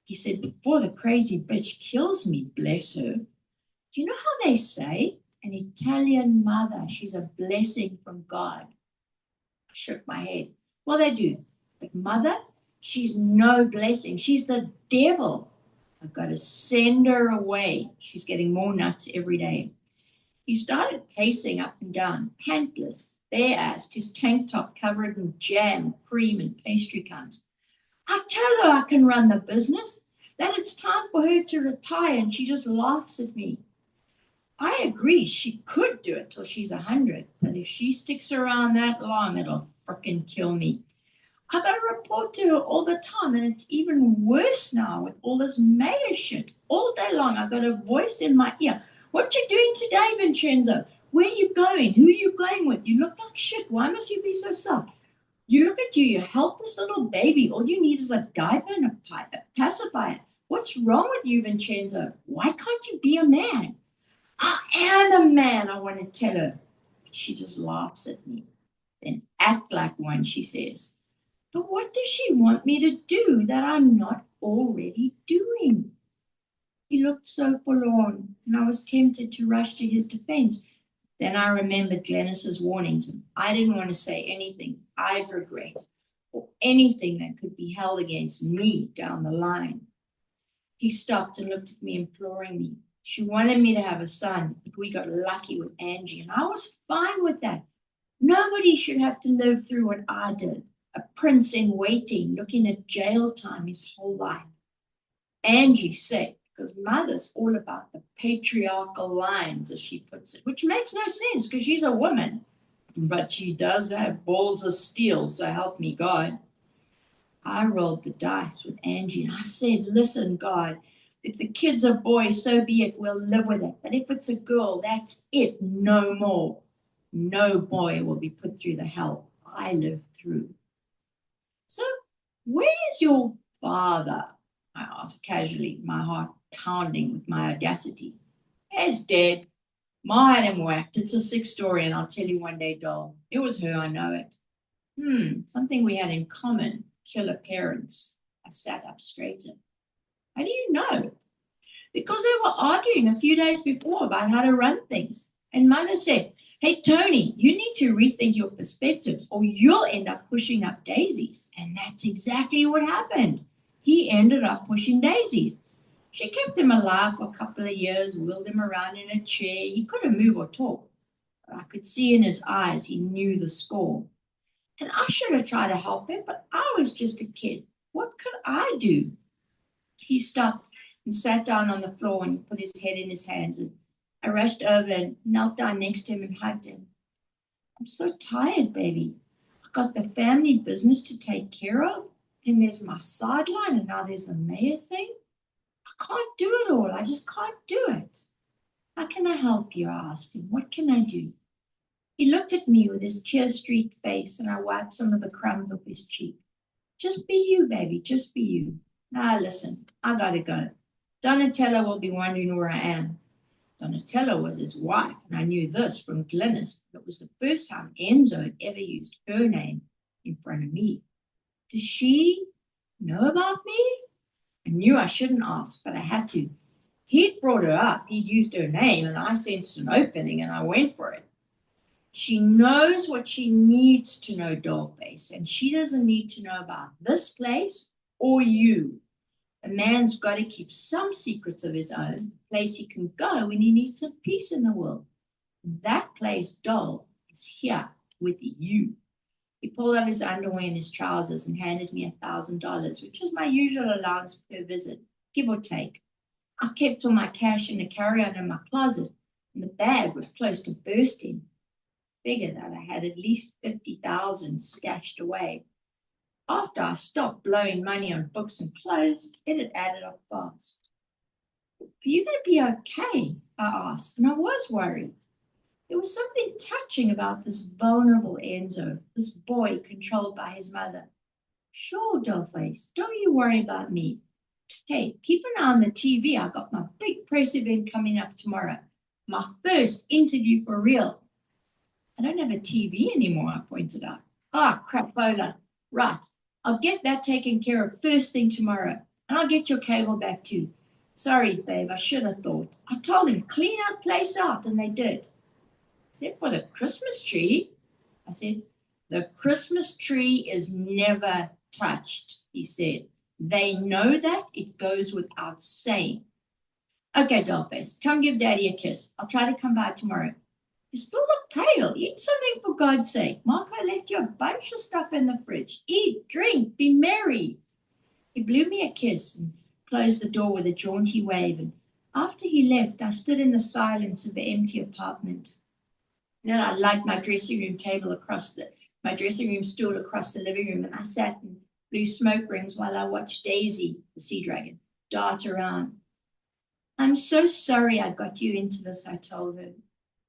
He said, before the crazy bitch kills me, bless her. Do you know how they say? An Italian mother, she's a blessing from God. I shook my head. Well, they do. But mother, she's no blessing. She's the devil. I've got to send her away. She's getting more nuts every day. He started pacing up and down, pantless, bare-assed, his tank top covered in jam, cream, and pastry crumbs. I tell her I can run the business, that it's time for her to retire, and she just laughs at me. I agree she could do it till she's 100, but if she sticks around that long, it'll frickin' kill me. I got to report to her all the time, and it's even worse now with all this mayor shit. All day long, I got a voice in my ear. What you doing today, Vincenzo? Where you going? Who are you going with? You look like shit. Why must you be so soft? You look at you, you helpless little baby. All you need is a diaper and a pacifier. What's wrong with you, Vincenzo? Why can't you be a man? I am a man, I want to tell her. She just laughs at me. Then act like one, she says. But what does she want me to do that I'm not already doing? He looked so forlorn, and I was tempted to rush to his defense. Then I remembered Glennis's warnings, and I didn't want to say anything I'd regret or anything that could be held against me down the line. He stopped and looked at me imploringly. She wanted me to have a son, but we got lucky with Angie, and I was fine with that. Nobody should have to live through what I did. A prince in waiting, looking at jail time his whole life. Angie said, because mother's all about the patriarchal lines, as she puts it, which makes no sense because she's a woman. But she does have balls of steel, so help me God. I rolled the dice with Angie and I said, listen, God, if the kid's a boy, so be it, we'll live with it. But if it's a girl, that's it, no more. No boy will be put through the hell I lived through. So, where's your father? I asked casually, my heart pounding with my audacity. He's dead. Ma had him whacked. It's a sick story, and I'll tell you one day, doll. It was her, I know it. Something we had in common, killer parents. I sat up straighter. How do you know? Because they were arguing a few days before about how to run things. And mother said, hey, Tony, you need to rethink your perspectives or you'll end up pushing up daisies. And that's exactly what happened. He ended up pushing daisies. She kept him alive for a couple of years, wheeled him around in a chair. He couldn't move or talk. But I could see in his eyes he knew the score. And I should have tried to help him, but I was just a kid. What could I do? He stopped and sat down on the floor and put his head in his hands. And I rushed over and knelt down next to him and hugged him. I'm so tired, baby. I got the family business to take care of. Then there's my sideline, and now there's the mayor thing. I can't do it all. I just can't do it. How can I help you? I asked him. What can I do? He looked at me with his tear-streaked face, and I wiped some of the crumbs off his cheek. Just be you, baby. Just be you. Now, listen, I gotta go. Donatella will be wondering where I am. Donatella was his wife, and I knew this from Glennis. It was the first time Enzo had ever used her name in front of me. Does she know about me? I knew I shouldn't ask, but I had to. He'd brought her up, he'd used her name, and I sensed an opening, and I went for it. She knows what she needs to know, Dollface, and she doesn't need to know about this place or you. A man's got to keep some secrets of his own, a place he can go when he needs some peace in the world. That place, doll, is here with you. He pulled out his underwear and his trousers and handed me $1,000, which was my usual allowance per visit, give or take. I kept all my cash in a carry-on in my closet, and the bag was close to bursting. Figured that I had at least $50,000 stashed away. After I stopped blowing money on books and clothes, it had added up fast. Are you going to be okay? I asked, and I was worried. There was something touching about this vulnerable Enzo, this boy controlled by his mother. Sure, Dollface, don't you worry about me. Hey, keep an eye on the TV. I got my big press event coming up tomorrow. My first interview for real. I don't have a TV anymore, I pointed out. Ah, crapola. Right. I'll get that taken care of first thing tomorrow. And I'll get your cable back too. Sorry, babe, I should have thought. I told them, clean that place out, and they did. Except for the Christmas tree. I said, the Christmas tree is never touched, he said. They know that. It goes without saying. Okay, Dollface, come give Daddy a kiss. I'll try to come by tomorrow. You still look pale. Eat something for God's sake. Marco left you a bunch of stuff in the fridge. Eat, drink, be merry. He blew me a kiss and closed the door with a jaunty wave. And after he left, I stood in the silence of the empty apartment. Then I laid my dressing room stool across the living room, and I sat and blew smoke rings while I watched Daisy, the sea dragon, dart around. I'm so sorry I got you into this, I told her.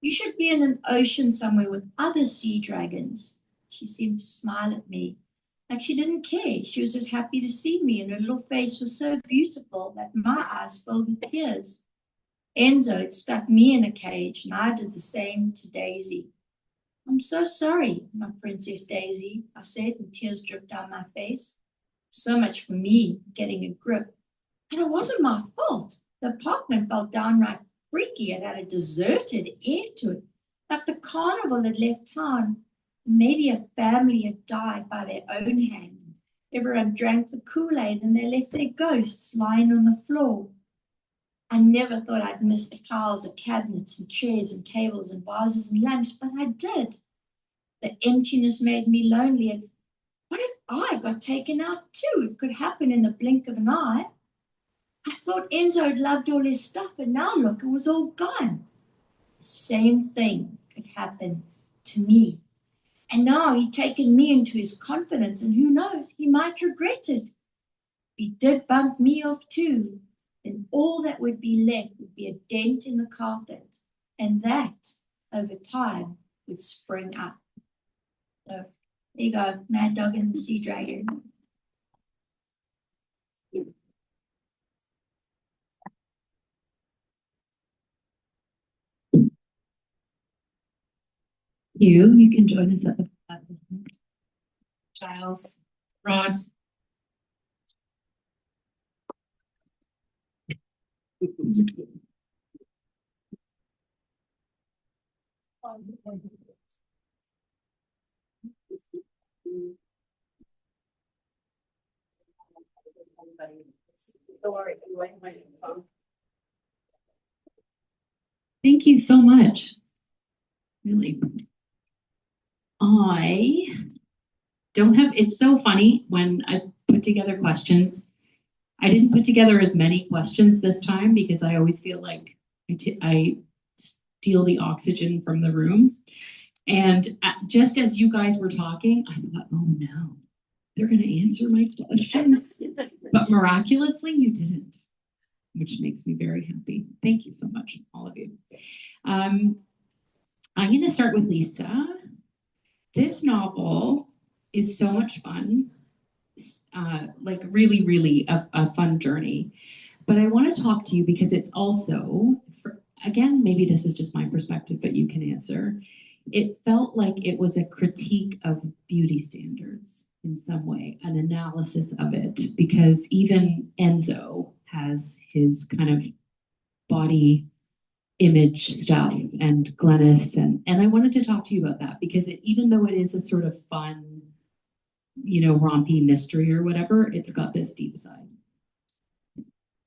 You should be in an ocean somewhere with other sea dragons. She seemed to smile at me, like she didn't care. She was just happy to see me, and her little face was so beautiful that my eyes filled with tears. Enzo had stuck me in a cage, and I did the same to Daisy. I'm so sorry, my Princess Daisy, I said, and tears dripped down my face. So much for me getting a grip. And it wasn't my fault. The apartment felt downright freaky. It had a deserted air to it, like the carnival had left town. Maybe a family had died by their own hand. Everyone drank the Kool-Aid and they left their ghosts lying on the floor. I never thought I'd miss the piles of cabinets and chairs and tables and vases and lamps, but I did. The emptiness made me lonely, and what if I got taken out too? It could happen in the blink of an eye. I thought Enzo had loved all his stuff, and now look, it was all gone. The same thing could happen to me. And now he'd taken me into his confidence, and who knows, he might regret it. If he did bump me off too, then all that would be left would be a dent in the carpet, and that, over time, would spring up. So, there you go, Mad Dog and the Sea Dragon. You can join us at the platform. Giles, Rod. Thank you so much. Really. I don't have, it's so funny when I put together questions. I didn't put together as many questions this time because I always feel like I steal the oxygen from the room. And just as you guys were talking, I thought, oh no, they're going to answer my questions. But miraculously, you didn't, which makes me very happy. Thank you so much, all of you. I'm going to start with Lisa. This novel is so much fun, like really, really a fun journey. But I want to talk to you because it's also, again, maybe this is just my perspective, but you can answer. It felt like it was a critique of beauty standards in some way, an analysis of it, because even Enzo has his kind of body image stuff, and Glennis, and I wanted to talk to you about that because even though it is a sort of fun, rompy mystery or whatever, it's got this deep side.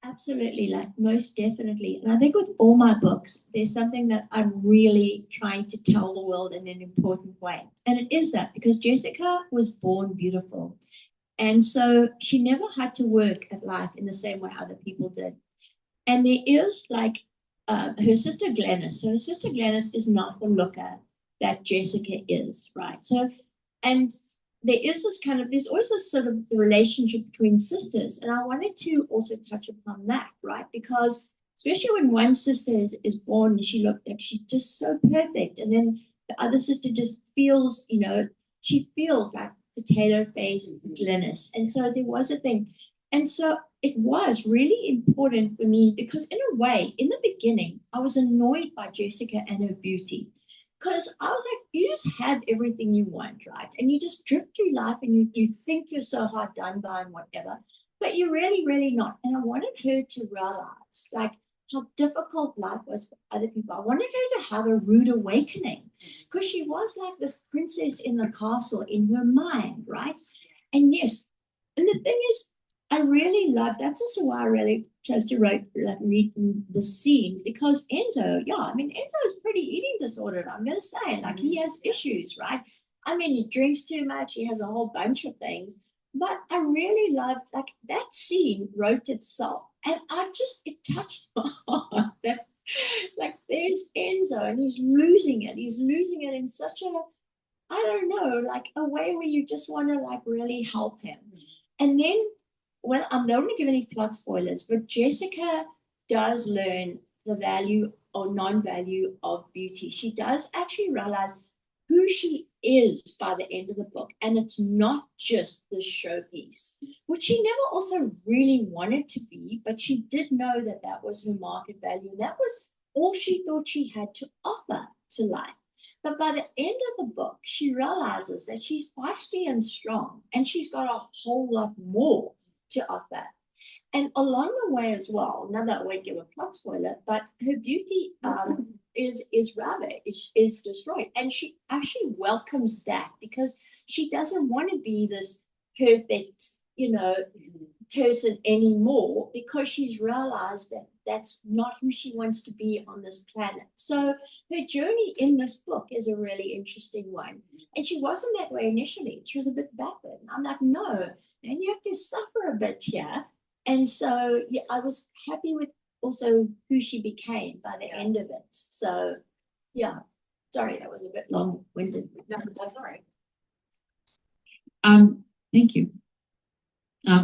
Absolutely, like most definitely. And I think with all my books, there's something that I'm really trying to tell the world in an important way. And it is that because Jessica was born beautiful. And so she never had to work at life in the same way other people did. And there is like her sister Glennis. So her sister Glennis is not the looker that Jessica is, right? So, and there is this there's always this sort of relationship between sisters. And I wanted to also touch upon that, right? Because especially when one sister is born and she looked like she's just so perfect. And then the other sister just feels, she feels like potato face Glynis. And so there was a thing. And so it was really important for me because in a way, in the beginning, I was annoyed by Jessica and her beauty. Because I was like, you just have everything you want, right? And you just drift through life and you think you're so hard done by and whatever, but you're really, really not. And I wanted her to realize like how difficult life was for other people. I wanted her to have a rude awakening because she was like this princess in the castle in her mind, right? And yes, and the thing is, I really loved, that's also why I really chose to read the scene because Enzo, yeah, I mean, Enzo is pretty eating disordered, I'm going to say, like he has issues, right? I mean, he drinks too much, he has a whole bunch of things, but I really loved, like that scene wrote itself and it touched my heart that, like there's Enzo and he's losing it in such a, I don't know, like a way where you just want to like really help him. And then, well, I don't want to give any plot spoilers, but Jessica does learn the value or non-value of beauty. She does actually realize who she is by the end of the book. And it's not just the showpiece, which she never also really wanted to be, but she did know that that was her market value. And that was all she thought she had to offer to life. But by the end of the book, she realizes that she's feisty and strong, and she's got a whole lot more to offer. And along the way as well, now that I won't give a plot spoiler, but her beauty is ravaged, is destroyed. And she actually welcomes that because she doesn't want to be this perfect, person anymore because she's realized that that's not who she wants to be on this planet. So her journey in this book is a really interesting one. And she wasn't that way initially. She was a bit backward. I'm like, no, and you have to suffer a bit here. And so yeah, I was happy with also who she became by the end of it. So yeah, sorry, that was a bit long-winded. No, that's all right. Thank you.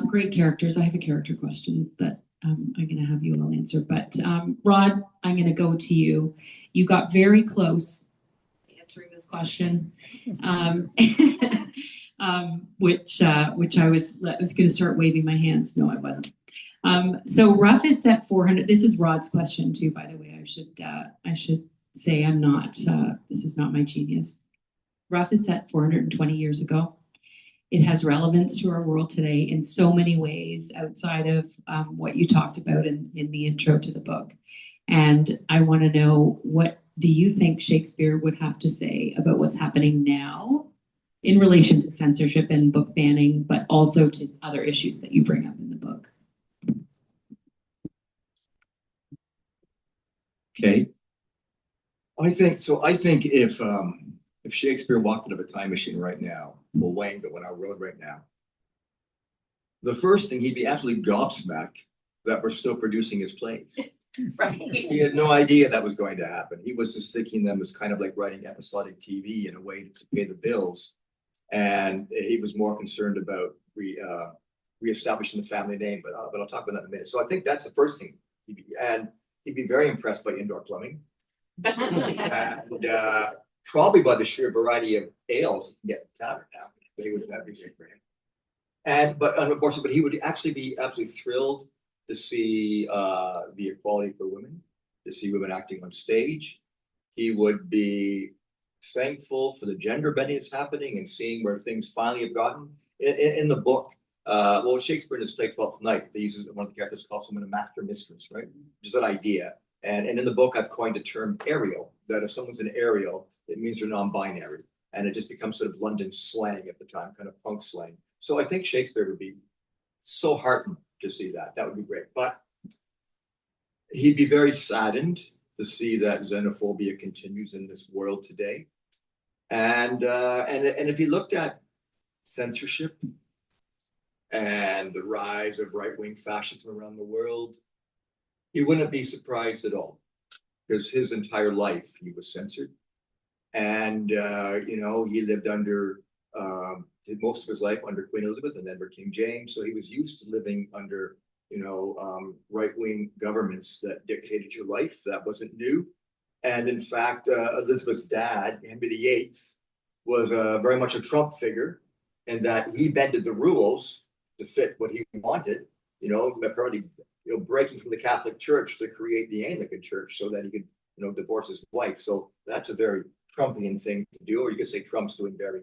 Great characters. I have a character question that I'm going to have you all answer. But Rod, I'm going to go to you. You got very close to answering this question, which I was going to start waving my hands. No, I wasn't. So RUFF is set 400. This is Rod's question too, by the way. I should say I'm not. This is not my genius. RUFF is set 420 years ago. It has relevance to our world today in so many ways outside of what you talked about in the intro to the book. And I want to know, what do you think Shakespeare would have to say about what's happening now in relation to censorship and book banning, but also to other issues that you bring up in the book? Okay. I think if Shakespeare walked out of a time machine right now, or Wayne went out road right now, the first thing, he'd be absolutely gobsmacked that we're still producing his plays. Right. He had no idea that was going to happen. He was just thinking them as kind of like writing episodic TV in a way to pay the bills. And he was more concerned about reestablishing the family name, but I'll talk about that in a minute. So I think that's the first thing. He'd be very impressed by indoor plumbing. And probably by the sheer variety of ales you can get in tavern now. But he would have everything for him. But he would actually be absolutely thrilled to see the equality for women, to see women acting on stage. He would be thankful for the gender bending that's happening and seeing where things finally have gotten. In the book, Shakespeare in his play Twelfth Night, they use one of the characters calls someone a master mistress, right? Which is an idea. And in the book, I've coined a term Ariel, that if someone's an Ariel, it means they're non-binary. And it just becomes sort of London slang at the time, kind of punk slang. So I think Shakespeare would be so heartened to see that. That would be great. But he'd be very saddened to see that xenophobia continues in this world today. And if he looked at censorship and the rise of right-wing fascism around the world, he wouldn't be surprised at all, because his entire life he was censored. And he lived under most of his life under Queen Elizabeth and then under King James. So he was used to living under right-wing governments that dictated your life. That wasn't new. And in fact, Elizabeth's dad, Henry VIII, was very much a Trump figure. and that he bended the rules to fit what he wanted, apparently, breaking from the Catholic Church to create the Anglican Church so that he could, divorce his wife. So that's a very Trumpian thing to do, or you could say Trump's doing very,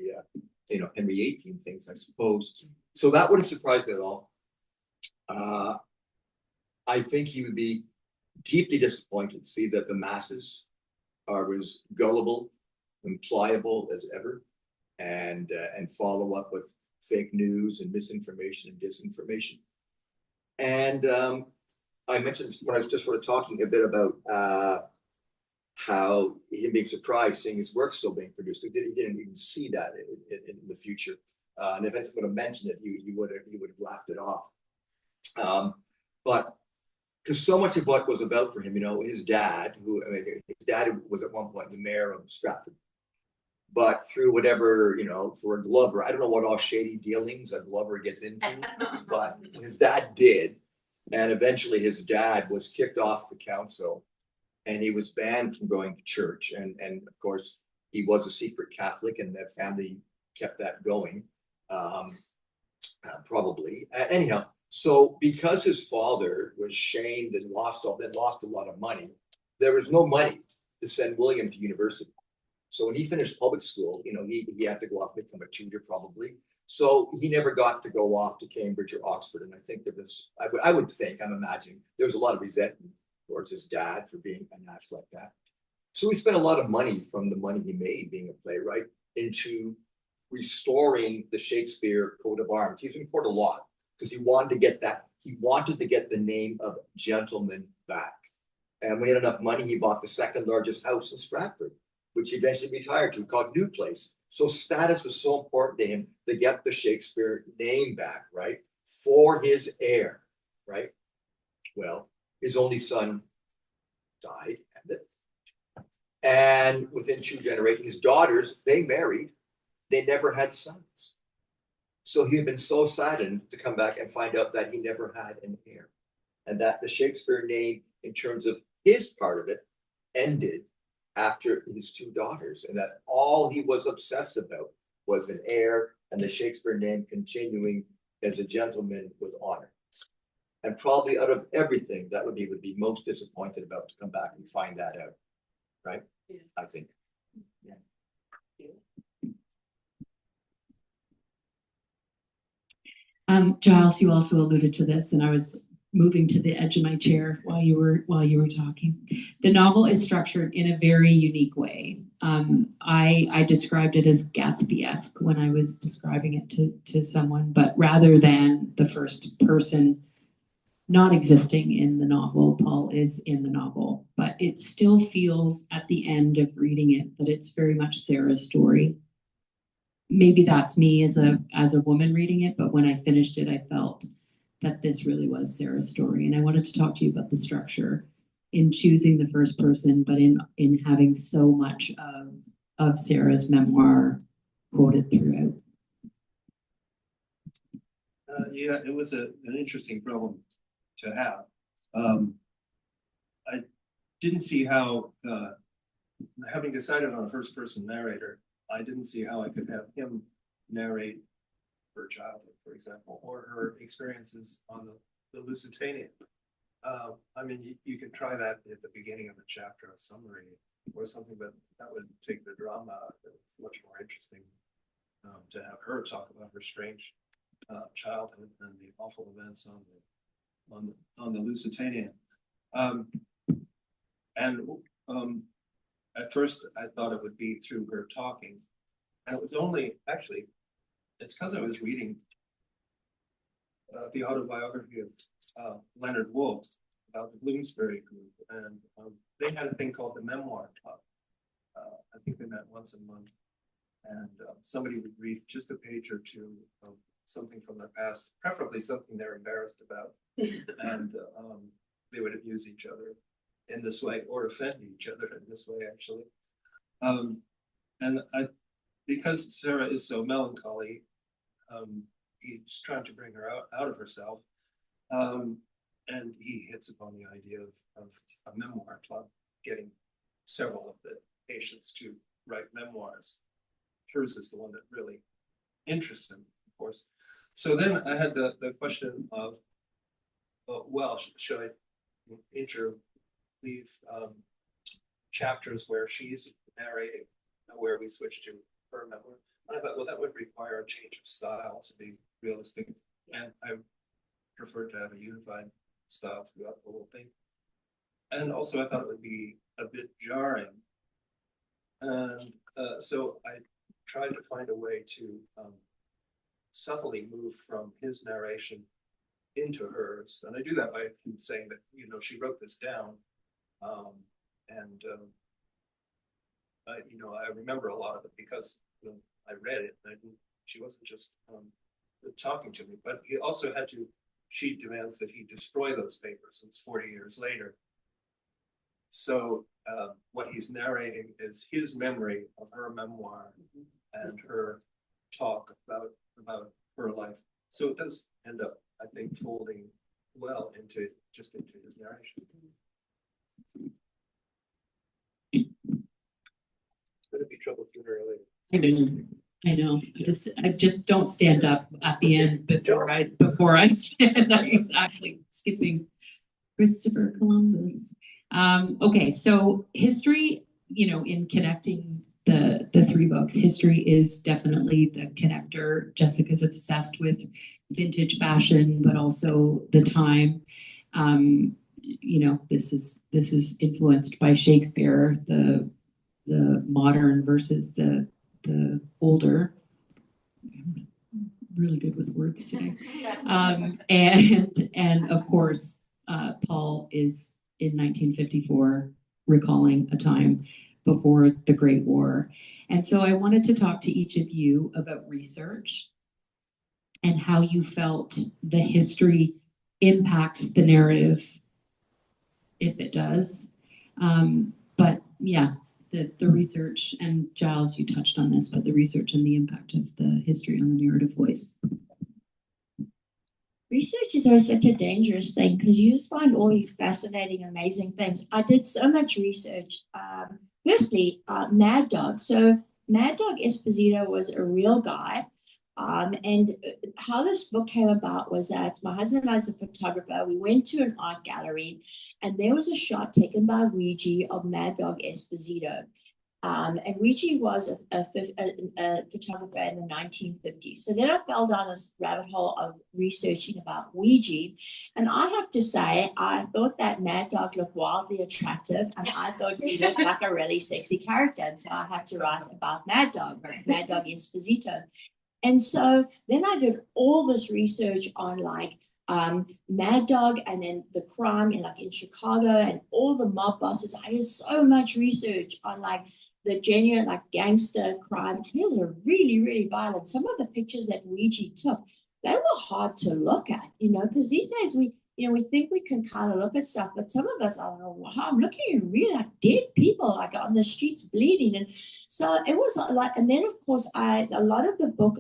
Henry XVIII things, I suppose. So that wouldn't surprise me at all. I think he would be deeply disappointed to see that the masses are as gullible and pliable as ever, and follow up with fake news and misinformation and disinformation. And I mentioned when I was just sort of talking a bit about how him being surprised seeing his work still being produced. He didn't even see that in the future. And if anyone would have mentioned it, he would have laughed it off. But because so much of what was about for him, his dad, his dad was at one point the mayor of Stratford. But through whatever, for a Glover, I don't know what all shady dealings a Glover gets into, but his dad did. And eventually his dad was kicked off the council and he was banned from going to church. And of course, he was a secret Catholic and that family kept that going, probably. Anyhow, so because his father was shamed and lost a lot of money, there was no money to send William to university. So when he finished public school, he had to go off and become a tutor probably. So he never got to go off to Cambridge or Oxford. And I think there was, I'm imagining, there was a lot of resentment towards his dad for being an ass like that. So he spent a lot of money from the money he made being a playwright into restoring the Shakespeare coat of arms. He was in court a lot because he wanted to get the name of gentleman back. And when he had enough money, he bought the second largest house in Stratford, which he eventually retired to, called New Place. So status was so important to him to get the Shakespeare name back, right? For his heir, right? Well, his only son died, and within 2 generations, his daughters, they married, they never had sons. So he had been so saddened to come back and find out that he never had an heir, and that the Shakespeare name, in terms of his part of it, ended after his 2 daughters, and that all he was obsessed about was an heir and the Shakespeare name continuing as a gentleman with honor. And probably out of everything, that would be most disappointed about to come back and find that out, right? Yeah. I think. Yeah. Giles, you also alluded to this, and I was moving to the edge of my chair while you were talking. The novel is structured in a very unique way. I described it as Gatsby-esque when I was describing it to someone, but rather than the first person not existing in the novel, Paul is in the novel, but it still feels at the end of reading it that it's very much Sarah's story. Maybe that's me as a woman reading it, but when I finished it, I felt that this really was Sarah's story. And I wanted to talk to you about the structure in choosing the first person, but in having so much of Sarah's memoir quoted throughout. Yeah, it was an interesting problem to have. I didn't see how, having decided on a first person narrator, I didn't see how I could have him narrate her childhood, for example, or her experiences on the Lusitania. I mean, you could try that at the beginning of a chapter, a summary or something, but that would take the drama out. It's much more interesting to have her talk about her strange childhood and the awful events on the Lusitania. At first I thought it would be through her talking, and it was only actually, it's because I was reading the autobiography of Leonard Woolf about the Bloomsbury group, and they had a thing called the Memoir Club. I think they met once a month, and somebody would read just a page or two of something from their past, preferably something they're embarrassed about, and they would abuse each other in this way or offend each other in this way, actually. Because Sarah is so melancholy, he's trying to bring her out of herself, and he hits upon the idea of a memoir club, getting several of the patients to write memoirs. Hers is the one that really interests him. course. So then I had the question of, well, should I interleave chapters where she's narrating, where we switch to her memoir? And I thought, well, that would require a change of style to be realistic, and I prefer to have a unified style throughout the whole thing. And also, I thought it would be a bit jarring, and so I tried to find a way to subtly move from his narration into hers, and I do that by saying that, you know, she wrote this down, and you know, I remember a lot of it because I read it, and she wasn't just talking to me, but he also had to. She demands that he destroy those papers. It's 40 years later. So what he's narrating is his memory of her memoir and her talk about her life. So it does end up, I think, folding well into his narration. It's gonna be trouble sooner or later. I know. I just don't stand up at the end before I stand. I'm actually skipping Christopher Columbus. Okay, so history, you know, in connecting the three books, history is definitely the connector. Jessica's obsessed with vintage fashion, but also the time. You know, this is influenced by Shakespeare, the modern versus the older. I'm really good with words today. And of course, Paul is in 1954 recalling a time before the Great War. And so I wanted to talk to each of you about research and how you felt the history impacts the narrative, if it does. But yeah, the research, and Giles, you touched on this, but the research and the impact of the history on the narrative voice. Research is always such a dangerous thing because you just find all these fascinating, amazing things. I did so much research. Firstly, Mad Dog. So Mad Dog Esposito was a real guy. And how this book came about was that my husband and I, as a photographer, we went to an art gallery, and there was a shot taken by Ouija of Mad Dog Esposito. And Ouija was a photographer in the 1950s. So then I fell down this rabbit hole of researching about Ouija. And I have to say, I thought that Mad Dog looked wildly attractive, and I thought he looked like a really sexy character. And so I had to write about Mad Dog Esposito. And so then I did all this research on like Mad Dog, and then the crime in Chicago and all the mob bosses. I did so much research on like the genuine like gangster crime. It was really, really violent. Some of the pictures that Ouija took, they were hard to look at, you know, because these days we think we can kind of look at stuff, but some of us are, wow, I'm looking at really like dead people like on the streets bleeding. And so it was like, and then of course a lot of the book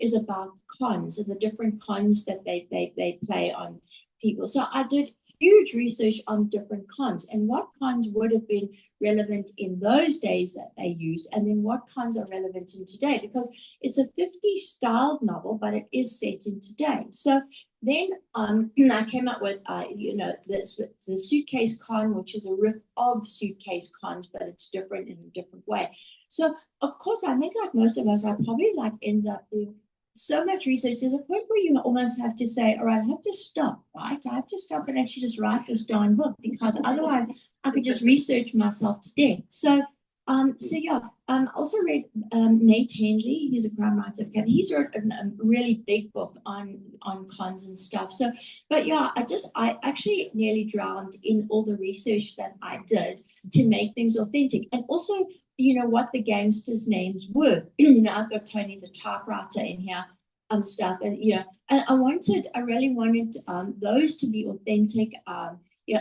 is about cons and the different cons that they play on people. So I did huge research on different cons and what cons would have been relevant in those days that they used, and then what cons are relevant in today, because it's a 50s styled novel, but it is set in today. So then I came up with, the suitcase con, which is a riff of suitcase cons, but it's different in a different way. So, of course, I think like most of us, I probably like end up doing so much research. There's a point where you almost have to say, all right, I have to stop, right? I have to stop and actually just write this darn book, because otherwise I could just research myself to death. So also read Nate Henley. He's a crime writer. He's wrote a really big book on cons and stuff. So, but yeah, I actually nearly drowned in all the research that I did to make things authentic, and also, you know, what the gangsters' names were. You know, I've got Tony the typewriter in here, stuff, and you know, and I really wanted those to be authentic.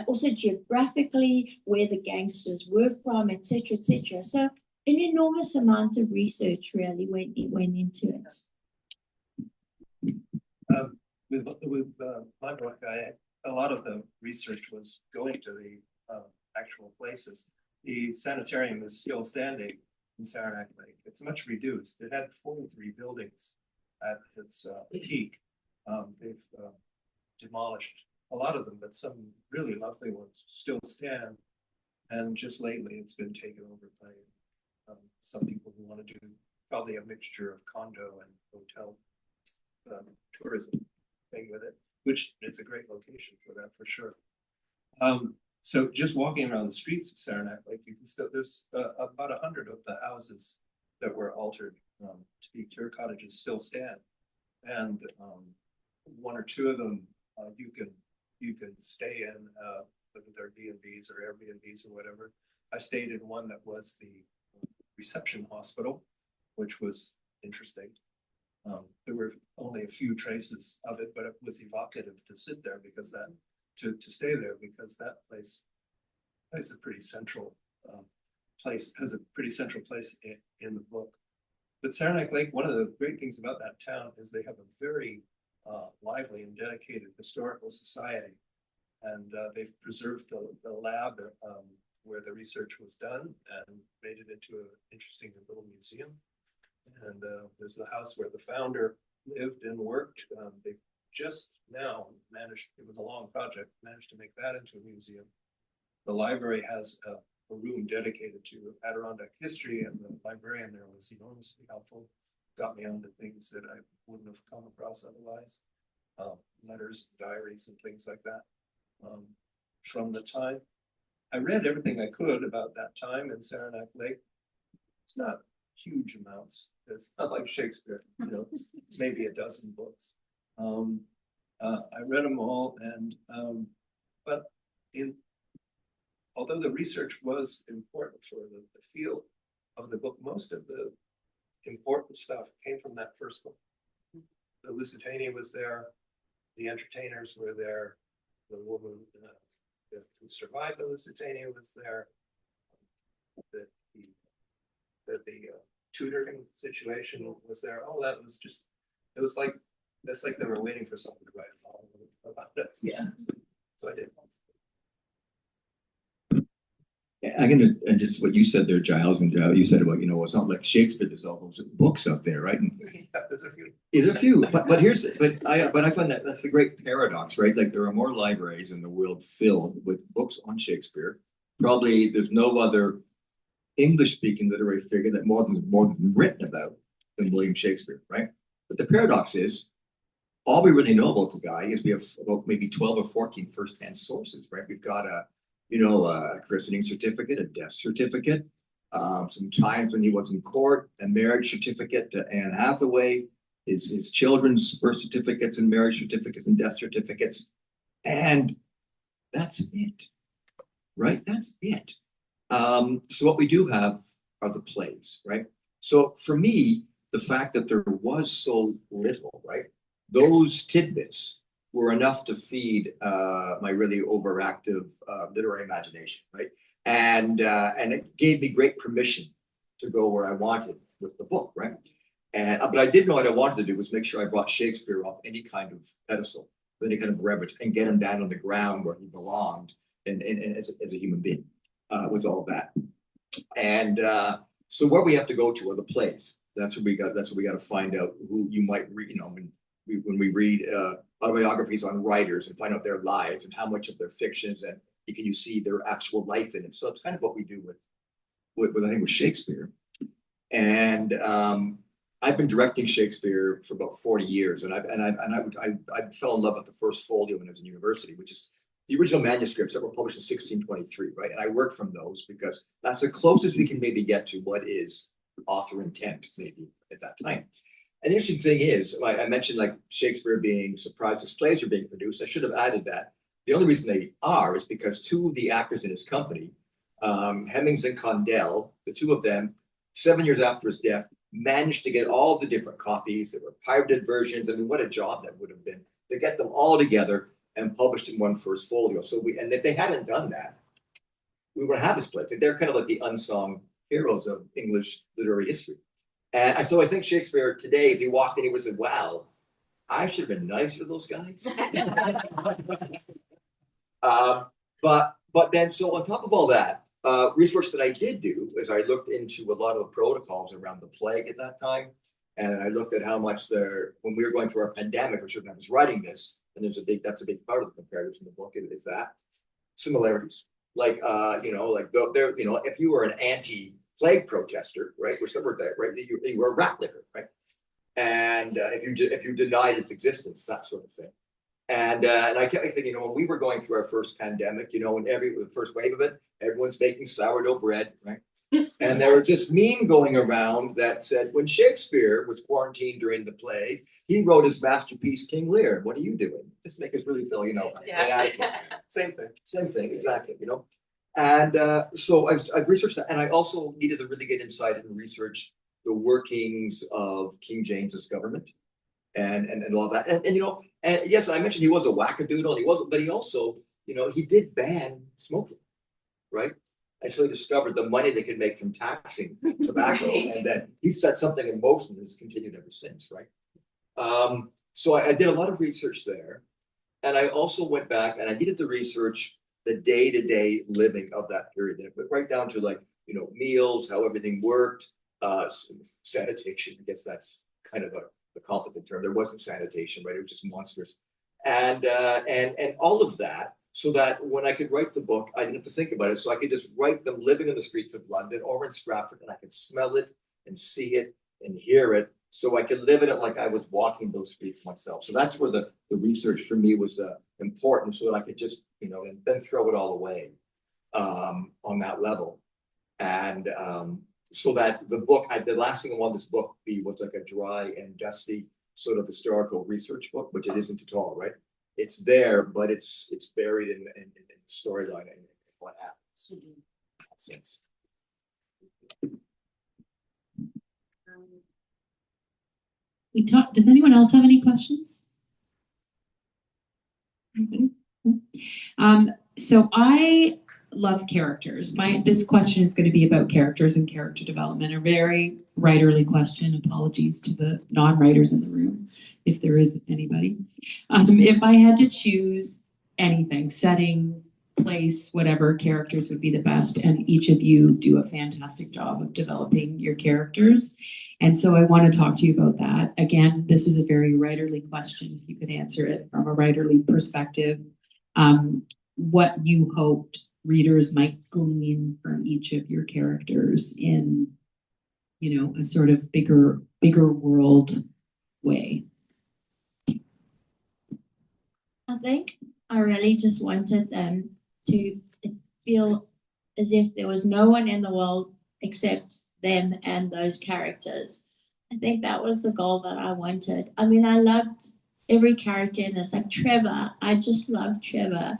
Also geographically, where the gangsters were from, etc., etc. So an enormous amount of research really went into it. With my book, a lot of the research was going to the actual places. The sanitarium is still standing in Saranac Lake. It's much reduced. It had 43 buildings at its peak. They've demolished a lot of them, but some really lovely ones still stand. And just lately, it's been taken over by some people who want to do probably a mixture of condo and hotel tourism thing with it, which it's a great location for that for sure. So just walking around the streets of Saranac Lake, you can still, there's about 100 of the houses that were altered to be cure cottages still stand, and one or two of them you can stay in, whether they're B&Bs or Airbnbs or whatever. I stayed in one that was the reception hospital, which was interesting. There were only a few traces of it, but it was evocative to sit there because that to stay there because that place is a pretty central place, has a pretty central place in the book. But Saranac Lake, one of the great things about that town is they have a very lively and dedicated historical society, and they've preserved the lab where the research was done and made it into an interesting little museum. And there's the house where the founder lived and worked. They've just now managed, it was a long project, managed to make that into a museum. The library has a room dedicated to Adirondack history, and the librarian there was enormously helpful. Got me onto things that I wouldn't have come across otherwise. Letters, diaries, and things like that. From the time, I read everything I could about that time in Saranac Lake. It's not huge amounts. It's not like Shakespeare, you know, it's maybe a dozen books. I read them all, and but although the research was important for the field of the book, most of the important stuff came from that first book. The Lusitania was there, the entertainers were there, the woman who survived the Lusitania was there, the tutoring situation was there. All that was just, it was like, it's like they were waiting for someone to write a novel about it. Yeah. So I did. I'm gonna, and just what you said there, Giles, and you said about, you know, it's not like Shakespeare, there's all those books out there, right? And Yeah, there's a few. there's a few, but I find that that's the great paradox, right? Like there are more libraries in the world filled with books on Shakespeare. Probably there's no other English-speaking literary figure that more than written about than William Shakespeare, right? But the paradox is, all we really know about the guy is we have about maybe 12 or 14 first-hand sources, right? We've got a christening certificate, a death certificate, some times when he was in court, a marriage certificate to Anne Hathaway, his children's birth certificates and marriage certificates and death certificates, and that's it, right? That's it. So what we do have are the plays, right? So for me, the fact that there was so little, right? Those tidbits were enough to feed my really overactive literary imagination, right? And it gave me great permission to go where I wanted with the book, right? And but I did know what I wanted to do was make sure I brought Shakespeare off any kind of pedestal, any kind of reverence, and get him down on the ground where he belonged, and as a human being, with all of that. And so where we have to go to are the plays. That's what we got. That's what we got to find out who you might read. You know, when we read autobiographies on writers and find out their lives and how much of their fictions and you see their actual life in it. So it's kind of what we do with I think with Shakespeare. And I've been directing Shakespeare for about 40 years, and I fell in love with the first folio when I was in university, which is the original manuscripts that were published in 1623, right? And I worked from those because that's the closest we can maybe get to what is author intent, maybe at that time. And the interesting thing is, I mentioned like Shakespeare being surprised his plays are being produced. I should have added that. The only reason they are is because two of the actors in his company, Hemmings and Condell, the two of them, 7 years after his death, managed to get all the different copies. There were pirated versions. I mean, what a job that would have been to get them all together and published in one first folio. So and if they hadn't done that, we wouldn't have his plays. They're kind of like the unsung heroes of English literary history. And so I think Shakespeare today, if he walked in, he would say, wow, I should have been nicer to those guys. But then, so on top of all that, research that I did do is I looked into a lot of the protocols around the plague at that time. And I looked at how much when we were going through our pandemic, which I was writing this, and that's a big part of the comparatives in the book, is that similarities. Like, if you were an anti-plague protester, right, which were there, right, you were a rat licker, right? And if you denied its existence, that sort of thing. And I kept thinking, when we were going through our first pandemic, and the first wave of it, everyone's making sourdough bread, right? And there was this meme going around that said, when Shakespeare was quarantined during the plague, he wrote his masterpiece, King Lear. What are you doing? Just make us really feel, Same thing. Same thing, exactly, And so I researched that, and I also needed to really get inside and research the workings of King James's government and all that. And yes, I mentioned he was a wackadoodle, but he also, he did ban smoking, right? Until he discovered the money they could make from taxing tobacco, and then he set something in motion and has continued ever since, right? So I did a lot of research there, and I also went back and I needed to research the day-to-day living of that period, but right down to meals, how everything worked, sanitation. I guess that's kind of a complicated term. There wasn't sanitation, right? It was just monstrous, and all of that. So that when I could write the book, I didn't have to think about it. So I could just write them living in the streets of London or in Stratford, and I could smell it and see it and hear it. So I could live in it like I was walking those streets myself. So that's where the research for me was important, so that I could just, and then throw it all away on that level. And so that the book, the last thing I wanted this book to be was like a dry and dusty sort of historical research book, which it isn't at all, right? It's there, but it's buried in the storyline and what happens. Sense. Does anyone else have any questions? So I love characters. This question is going to be about characters and character development, a very writerly question. Apologies to the non-writers in the room, if there is anybody. If I had to choose anything, setting, place, whatever, characters would be the best. And each of you do a fantastic job of developing your characters. And so I want to talk to you about that. Again, this is a very writerly question. If you could answer it from a writerly perspective, what you hoped readers might glean from each of your characters in, a sort of bigger world way. I think I really just wanted them to feel as if there was no one in the world except them and those characters. I think that was the goal that I wanted. I mean, I loved every character in this, like Trevor. I just love Trevor.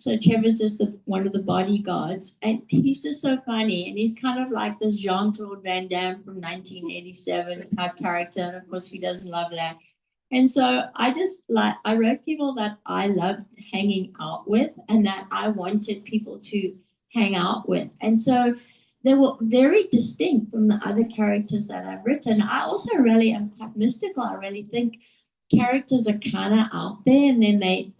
So Trevor's just one of the bodyguards, and he's just so funny, and he's kind of like this Jean-Claude Van Damme from 1987 type character, and of course, he doesn't love that. And so I wrote people that I loved hanging out with and that I wanted people to hang out with. And so they were very distinct from the other characters that I've written. I also really am quite mystical. I really think characters are kind of out there, and then they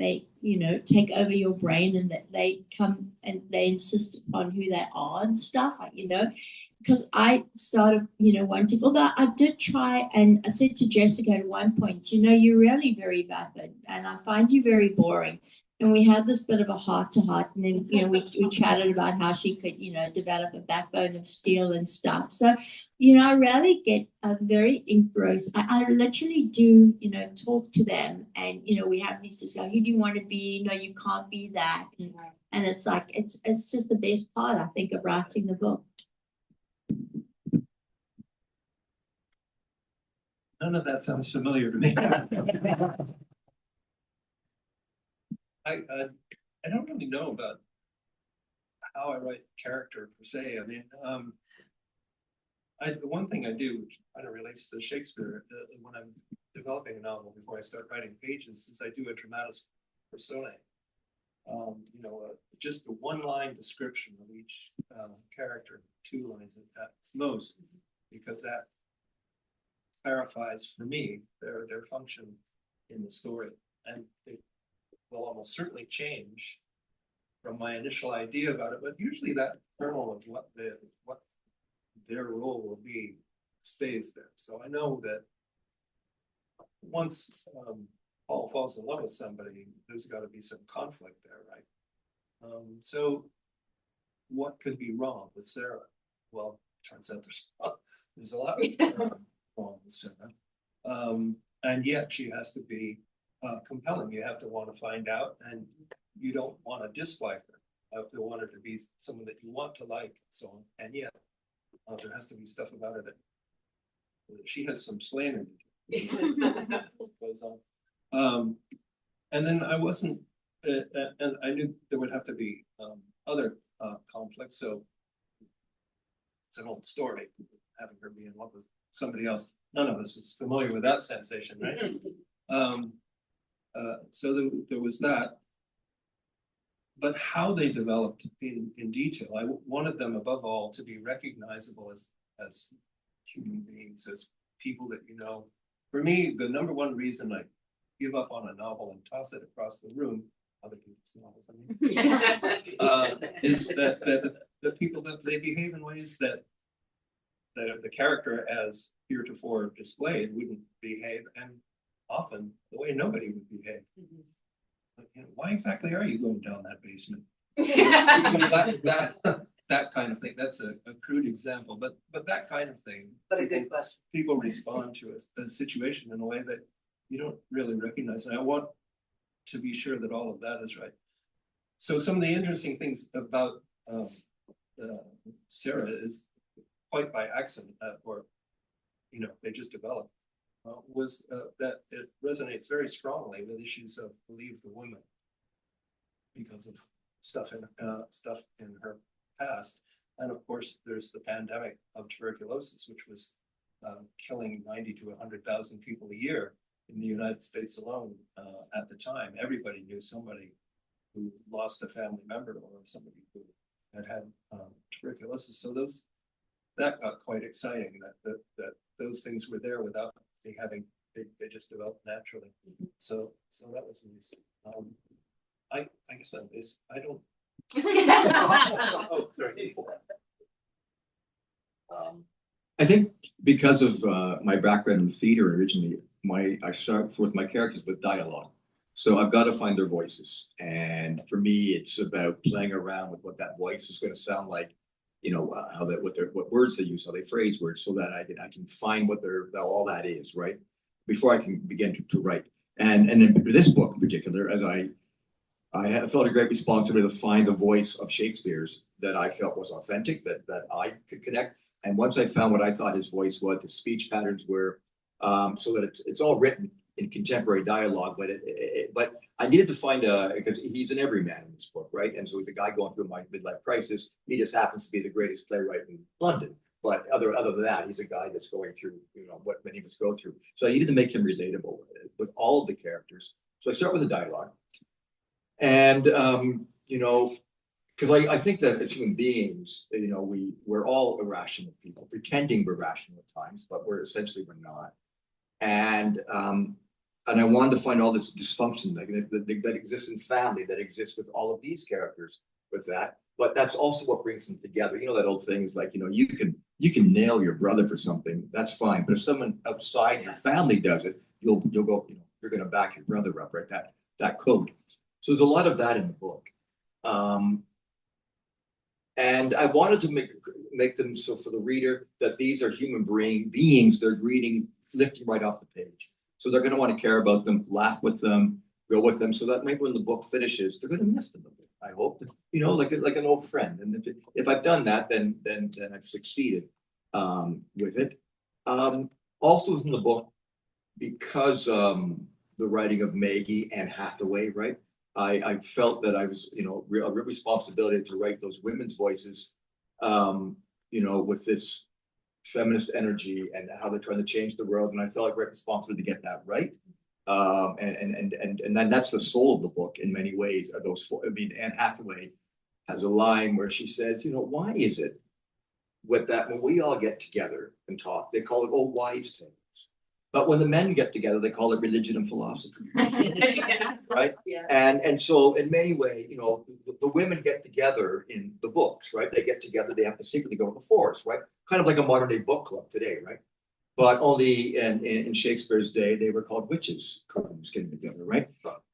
take over your brain, and that they come and they insist upon who they are and stuff, because I started, wanting, although I did try, and I said to Jessica at one point, you're really very vapid, and I find you very boring. And we had this bit of a heart-to-heart, and then, we chatted about how she could, develop a backbone of steel and stuff. So, I really get very engrossed. I literally do, talk to them, and, we have these discussions. Who do you want to be? No, you can't be that. And it's like, it's just the best part, I think, of writing the book. None of that sounds familiar to me. I don't really know about how I write character per se. I mean, the one thing I do, which kind of relates to Shakespeare, when I'm developing a novel before I start writing pages, is I do a dramatis personae. Just a one-line description of each character, 2 lines at most, because that clarifies for me their function in the story, and it will almost certainly change from my initial idea about it, but usually that kernel of what their role will be stays there. So I know that once Paul falls in love with somebody, there's got to be some conflict there, right? So what could be wrong with Sarah? Well, turns out there's a lot wrong with Sarah. And yet she has to be compelling. You have to want to find out, and you don't want to dislike her. You have to want her to be someone that you want to like, and so on. And yet there has to be stuff about her that she has some slaying goes on. And then I wasn't, and I knew there would have to be other conflicts. So it's an old story, having her be in love with somebody else. None of us is familiar with that sensation, right? So there was that. But how they developed in detail, I wanted them above all to be recognizable as human beings, as people that you know. For me, the number one reason I give up on a novel and toss it across the room, other people's novels, I mean, is that the people that they behave in ways that the character as heretofore displayed wouldn't behave, and often the way nobody would behave. Like, you know, why exactly are you going down that basement? that kind of thing. That's a crude example, but that kind of thing. But a good question. People respond to a situation in a way that you don't really recognize. And I want to be sure that all of that is right. So some of the interesting things about Sarah is quite by accident, or you know, they just developed. Was that it resonates very strongly with issues of Believe the Women because of stuff in her past, and of course there's the pandemic of tuberculosis, which was killing 90 to 100,000 people a year in the United States alone at the time. Everybody knew somebody who lost a family member or somebody who had tuberculosis. So that got quite exciting. That those things were there without they just developed naturally. So that was nice. I guess I don't. Oh, sorry. I think because of my background in the theater originally, I start with my characters with dialogue. So I've got to find their voices. And for me, it's about playing around with what that voice is going to sound like, you know, what words they use, how they phrase words, so that I can find what all that is, right? Before I can begin to write. And in this book in particular, as I felt a great responsibility to find the voice of Shakespeare's that I felt was authentic, that I could connect. And once I found what I thought his voice was, the speech patterns were, so that it's all written in contemporary dialogue, but I needed to find because he's an everyman in this book, right? And so he's a guy going through a midlife crisis. He just happens to be the greatest playwright in London. But other than that, he's a guy that's going through, you know, what many of us go through. So I needed to make him relatable with all of the characters. So I start with the dialogue. And, you know, because I think that as human beings, you know, we're all irrational people, pretending we're rational at times, but we're not. And I wanted to find all this dysfunction that exists in family, that exists with all of these characters with that. But that's also what brings them together. You know, that old thing is like, you know, you can nail your brother for something, that's fine. But if someone outside your family does it, you'll go, you know, you're going to back your brother up, right? That code. So there's a lot of that in the book. And I wanted to make them so for the reader that these are human beings they're lifting right off the page. So they're going to want to care about them, laugh with them, go with them, so that maybe when the book finishes, they're going to miss them a bit. I hope, you know, like an old friend. And if I've done that, then I've succeeded with it. Also within the book, because the writing of Maggie and Hathaway, right? I felt that I was, you know, a real responsibility to write those women's voices, you know, with this feminist energy and how they're trying to change the world. And I felt like great responsibility to get that right. And then that's the soul of the book in many ways. Are those four? I mean, Anne Hathaway has a line where she says, you know, why is it with that when we all get together and talk, they call it old wives' tales. But when the men get together, they call it religion and philosophy. Yeah. Right? Yeah. And so in many ways, you know, the women get together in the books, right? They get together, they have to secretly go to the forest, right? Kind of like a modern day book club today, right? But only in Shakespeare's day, they were called witches, cartoons getting together, right?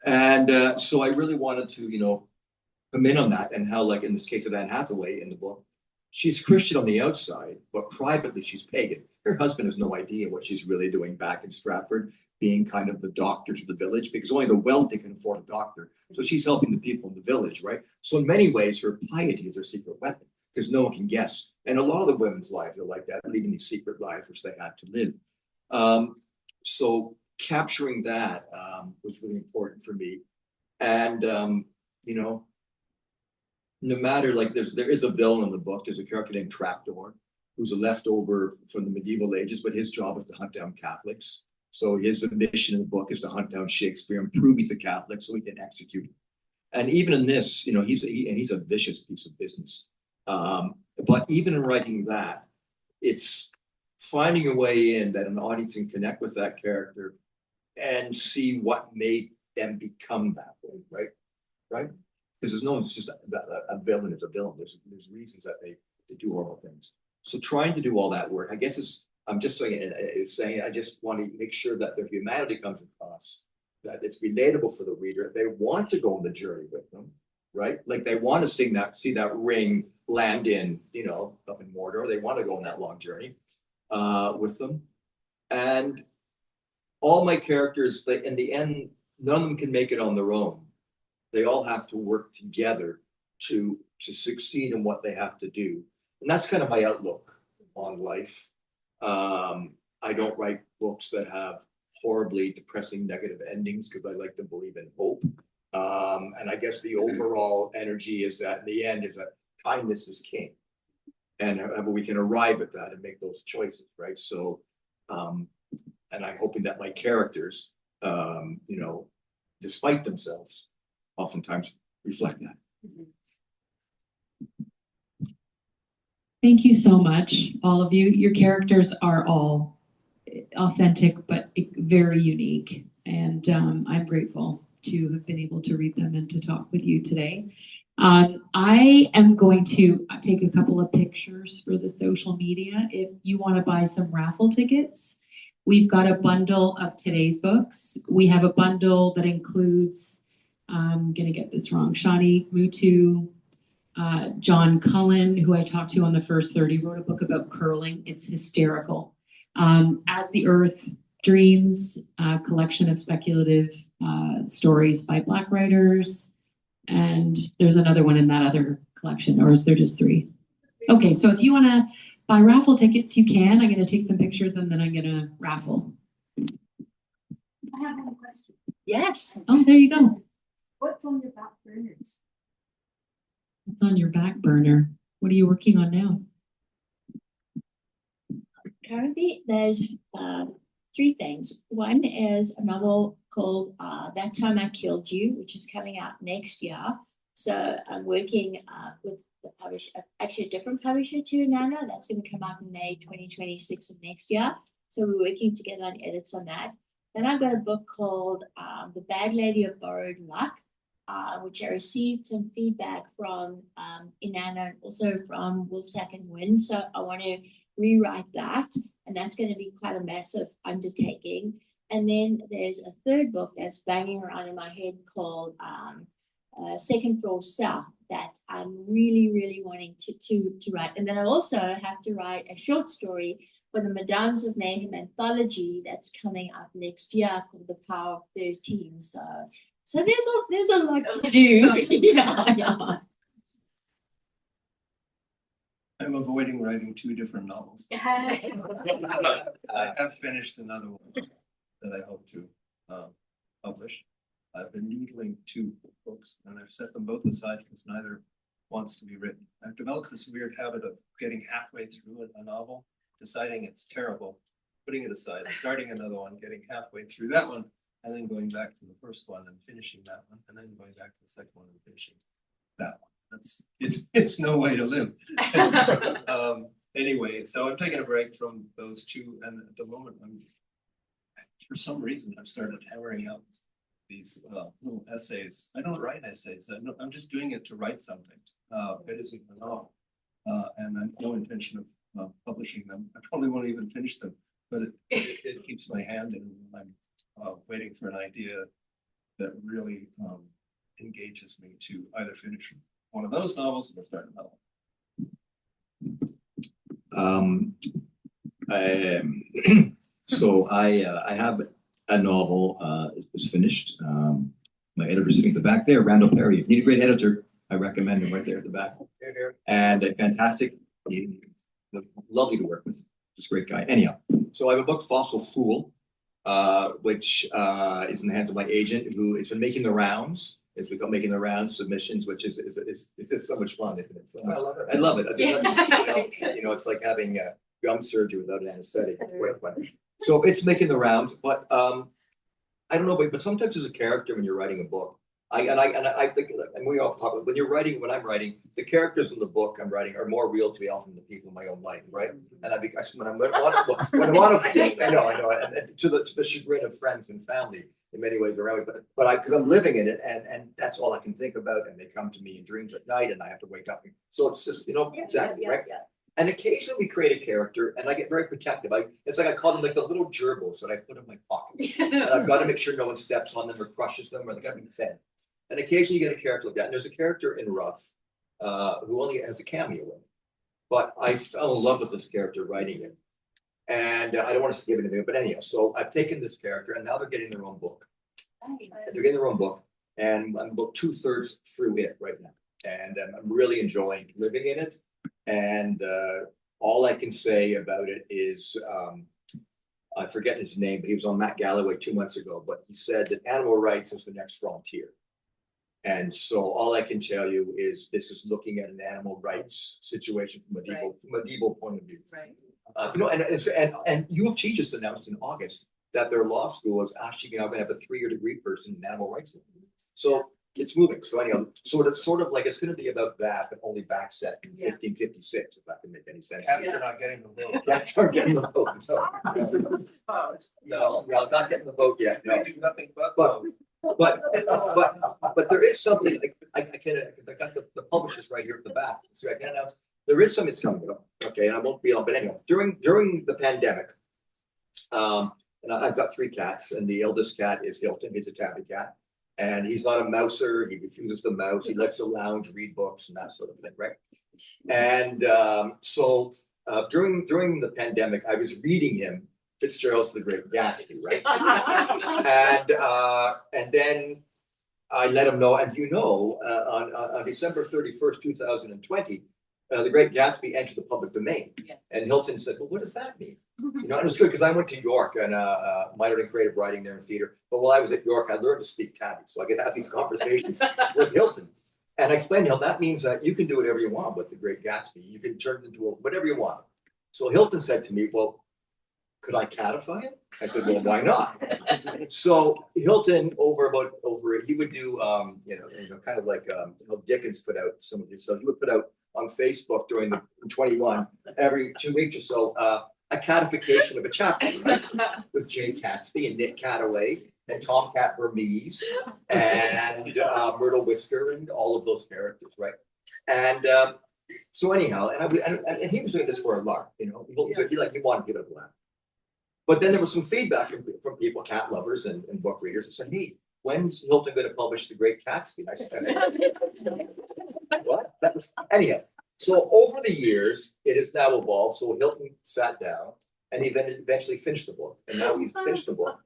And so I really wanted to, you know, come in on that and how, like in this case of Anne Hathaway in the book, she's Christian on the outside, but privately she's pagan. Her husband has no idea what she's really doing back in Stratford, being kind of the doctor to the village, because only the wealthy can afford a doctor. So she's helping the people in the village, right? So in many ways, her piety is her secret weapon, because no one can guess. And a lot of the women's lives are like that, leading these secret lives which they had to live. So capturing that was really important for me. And, you know, no matter, like there is a villain in the book, there's a character named Trapdoor, who's a leftover from the medieval ages, but his job is to hunt down Catholics. So his mission in the book is to hunt down Shakespeare and prove he's a Catholic so he can execute him. And even in this, you know, he's a vicious piece of business. But even in writing that, it's finding a way in that an audience can connect with that character and see what made them become that way, right? Right? Because there's no, it's just a villain is a villain. There's reasons that they do horrible things. So trying to do all that work, I guess I'm just saying I just want to make sure that their humanity comes across, that it's relatable for the reader. They want to go on the journey with them, right? Like they want to see that ring land in, you know, up in Mordor. They want to go on that long journey with them. And all my characters, like in the end, none of them can make it on their own. They all have to work together to succeed in what they have to do. And that's kind of my outlook on life. I don't write books that have horribly depressing negative endings because I like to believe in hope. And I guess the overall energy is that in the end is that kindness is king. And however we can arrive at that and make those choices, right? So, and I'm hoping that my characters, you know, despite themselves, oftentimes reflect that. Thank you so much, all of you. Your characters are all authentic, but very unique. And I'm grateful to have been able to read them and to talk with you today. I am going to take a couple of pictures for the social media. If you want to buy some raffle tickets, we've got a bundle of today's books. We have a bundle that includes, I'm going to get this wrong, Shani Mutu, John Cullen, who I talked to on the first 30, wrote a book about curling. It's hysterical. As the Earth Dreams, a collection of speculative stories by Black writers. And there's another one in that other collection, or is there just 3? Okay, so if you want to buy raffle tickets, you can. I'm going to take some pictures and then I'm going to raffle. I have one question. Yes. Oh, there you go. What's on your back burners? What's on your back burner? What are you working on now? Currently, there's 3 things. One is a novel called That Time I Killed You, which is coming out next year. So I'm working with the publisher, actually a different publisher to Inanna. That's going to come out in May 2026 of next year. So we're working together on edits on that. Then I've got a book called The Bag Lady of Borrowed Luck, which I received some feedback from Inanna and also from Woolsack and Wynn. So I want to rewrite that, and that's going to be quite a massive undertaking. And then there's a 3rd book that's banging around in my head called Second Floor South that I'm really, really wanting to write. And then I also have to write a short story for the Mesdames of Mayhem anthology that's coming up next year called The Power of 13. So there's a lot to do. yeah. I'm avoiding writing 2 different novels. I have finished another one that I hope to publish. I've been noodling 2 books and I've set them both aside because neither wants to be written. I've developed this weird habit of getting halfway through a novel, deciding it's terrible, putting it aside, starting another one, getting halfway through that one, and then going back to the first one and finishing that one, and then going back to the second one and finishing that one. It's no way to live. Anyway, so I'm taking a break from those 2, and at the moment, for some reason, I've started hammering out these little essays. I don't write essays. I'm just doing it to write something. It isn't a novel, and I have no intention of publishing them. I probably won't even finish them. but it keeps my hand in. I'm waiting for an idea that really engages me to either finish one of those novels or start another one. So I have a novel, it was finished. My editor's sitting at the back there, Randall Perry. If you need a great editor, I recommend him right there at the back. And a fantastic, lovely to work with. Just a great guy. Anyhow, so I have a book, Fossil Fool, which is in the hands of my agent, who has been making the rounds. It's become making the rounds, submissions, which is so much fun, isn't it? So I love it. I love it. You know, it's like having gum surgery without an anesthetic. It's way fun. So it's making the rounds, but I don't know, but sometimes as a character when you're writing a book, I think, and we all talk about when I'm writing, the characters in the book I'm writing are more real to me often than the people in my own life, right? And when I want to, I know, and to the chagrin of friends and family in many ways around me, but because I'm living in it, and that's all I can think about, and they come to me in dreams at night, and I have to wake up. So it's just, exactly, right? And occasionally we create a character, and I get very protective. It's like I call them like the little gerbils that I put in my pocket. And I've got to make sure no one steps on them or crushes them, or they got to be fed. And occasionally you get a character like that. And there's a character in Ruff who only has a cameo in it. But I fell in love with this character writing it. And I don't want to give anything, but anyhow, so I've taken this character, and now they're getting their own book. They're getting their own book, and I'm about 2/3 through it right now. And I'm really enjoying living in it. And all I can say about it is, I forget his name, but he was on Matt Galloway 2 months ago, but he said that animal rights is the next frontier. And so all I can tell you is this is looking at an animal rights situation from a medieval point of view. Right. And U of T just announced in August that their law school is actually now going to have a 3-year degree person in animal rights. So it's moving. So anyhow, so it's sort of like it's going to be about that, but only back set in 1556, if that can make any sense. Cats are not getting the vote. Cats aren't getting the vote. No, not getting the vote yet. No. They do nothing but vote. But there is something I got the publishers right here at the back, so I can announce there is something that's coming up. Okay, and I won't be on, but anyway, during the pandemic, and I've got 3 cats, and the eldest cat is Hilton. He's a tabby cat, and he's not a mouser. He refuses to mouse. He likes to lounge, read books, and that sort of thing, right? And so during the pandemic, I was reading him Fitzgerald's The Great Gatsby, right? And then I let him know, and on December 31st, 2020, The Great Gatsby entered the public domain. Yeah. And Hilton said, well, what does that mean? And it was good because I went to York and minored in creative writing there in theater. But while I was at York, I learned to speak tabby, so I could have these conversations with Hilton. And I explained to him that means that you can do whatever you want with The Great Gatsby. You can turn it into whatever you want. So Hilton said to me, well, could I catify it? I said, well, why not? So Hilton he would do kind of like Dickens put out some of his stuff. He would put out on Facebook during the 21 every 2 weeks or so a catification of a chapter, right? With Jay Catsby and Nick Cataway and Tomcat Burmese and Myrtle Whisker and all of those characters, right? And so anyhow, and he was doing this for a lark, he wanted to give it a laugh. But then there was some feedback from people, cat lovers and book readers, that said, hey, when's Hilton going to publish The Great Gatsby? And I said, what? That was, anyhow. So over the years, it has now evolved. So Hilton sat down and he eventually finished the book. And now he's finished the book.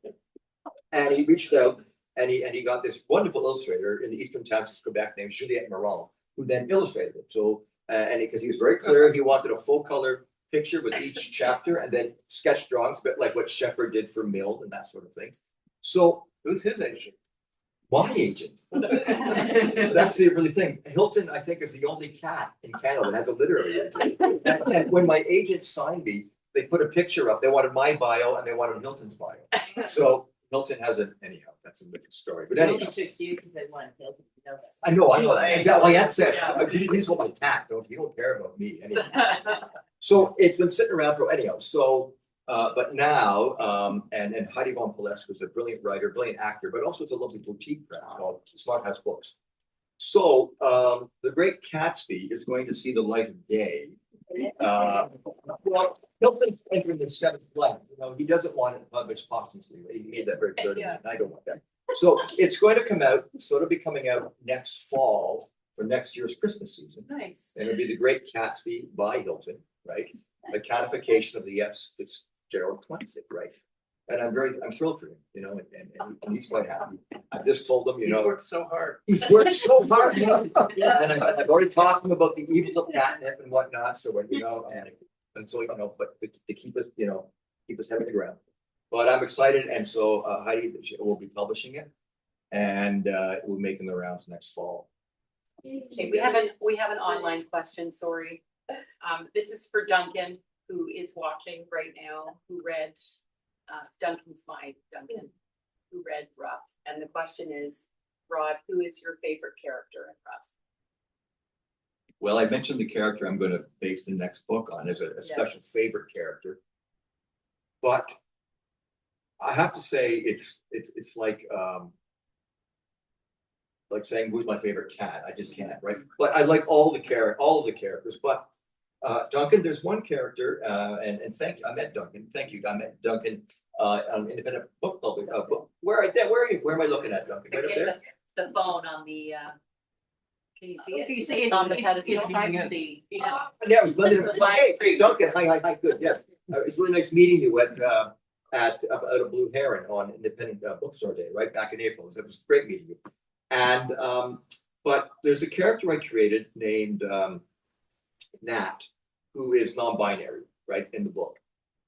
And he reached out and he got this wonderful illustrator in the Eastern Towns of Quebec named Juliette Moran, who then illustrated it. So, because he was very clear, he wanted a full color picture with each chapter and then sketch drawings, a bit like what Shepard did for Mill and that sort of thing. So Who's his agent? my agent. That's the really thing. Hilton, I think, is the only cat in Canada that has a literary agent. And when my agent signed me, they put a picture up. They wanted my bio and they wanted Hilton's bio. So Hilton has it. Anyhow, that's a different story. But anyhow, took you because I wanted Hilton. I know that. Exactly. That's it. He's what my cat. You don't care about me. Anyhow. So it's been sitting around for anyhow. So, but now, and Heidi von Palesk was a brilliant writer, brilliant actor, but also it's a lovely boutique brand called Smart House Books. So, The Great Gatsby is going to see the light of day Well, Hilton's entering his seventh life, you know, he doesn't want it published posthumously, he made that very clear to me, and I don't want that. So it's going to come out, sort of be coming out next fall for next year's Christmas season. Nice. And it'll be The Great Gatsby by Hilton, right? A catification of the F. Fitzgerald classic, right? And I'm thrilled for him, you know, and he's quite happy. I just told him, you He's know. worked so hard. He's worked so hard, you know? And I've already talked to him about the evils of catnip and whatnot, so, you know, and so, you know, but to keep us, you know, keep us head on the ground. But I'm excited, and so Heidi will be publishing it, and we're making the rounds next fall. Okay, we have an online question, sorry. This is for Duncan, who is watching right now, who read, Duncan, who read Ruff. And the question is, Rod, who is your favorite character in Ruff? Well, I mentioned the character I'm going to base the next book on as a special favorite character. But I have to say it's like saying who's my favorite cat. I just can't, right? But I like all of the characters. But Duncan, there's one character, and thank you. I met Duncan. Thank you. I met Duncan on independent book public. Where are you? Where am I looking at, Duncan? Right up there. The phone on the. Can you see it? Can you see it? On the It's pedestal. hard to see. Yeah. Yeah, it was Monday. Hey, Duncan. Hi. Good. Yes, it's really nice meeting you at a Blue Heron on Independent Bookstore Day, right back in April. It was great meeting you. And but there's a character I created named Nat, who is non-binary, right, in the book,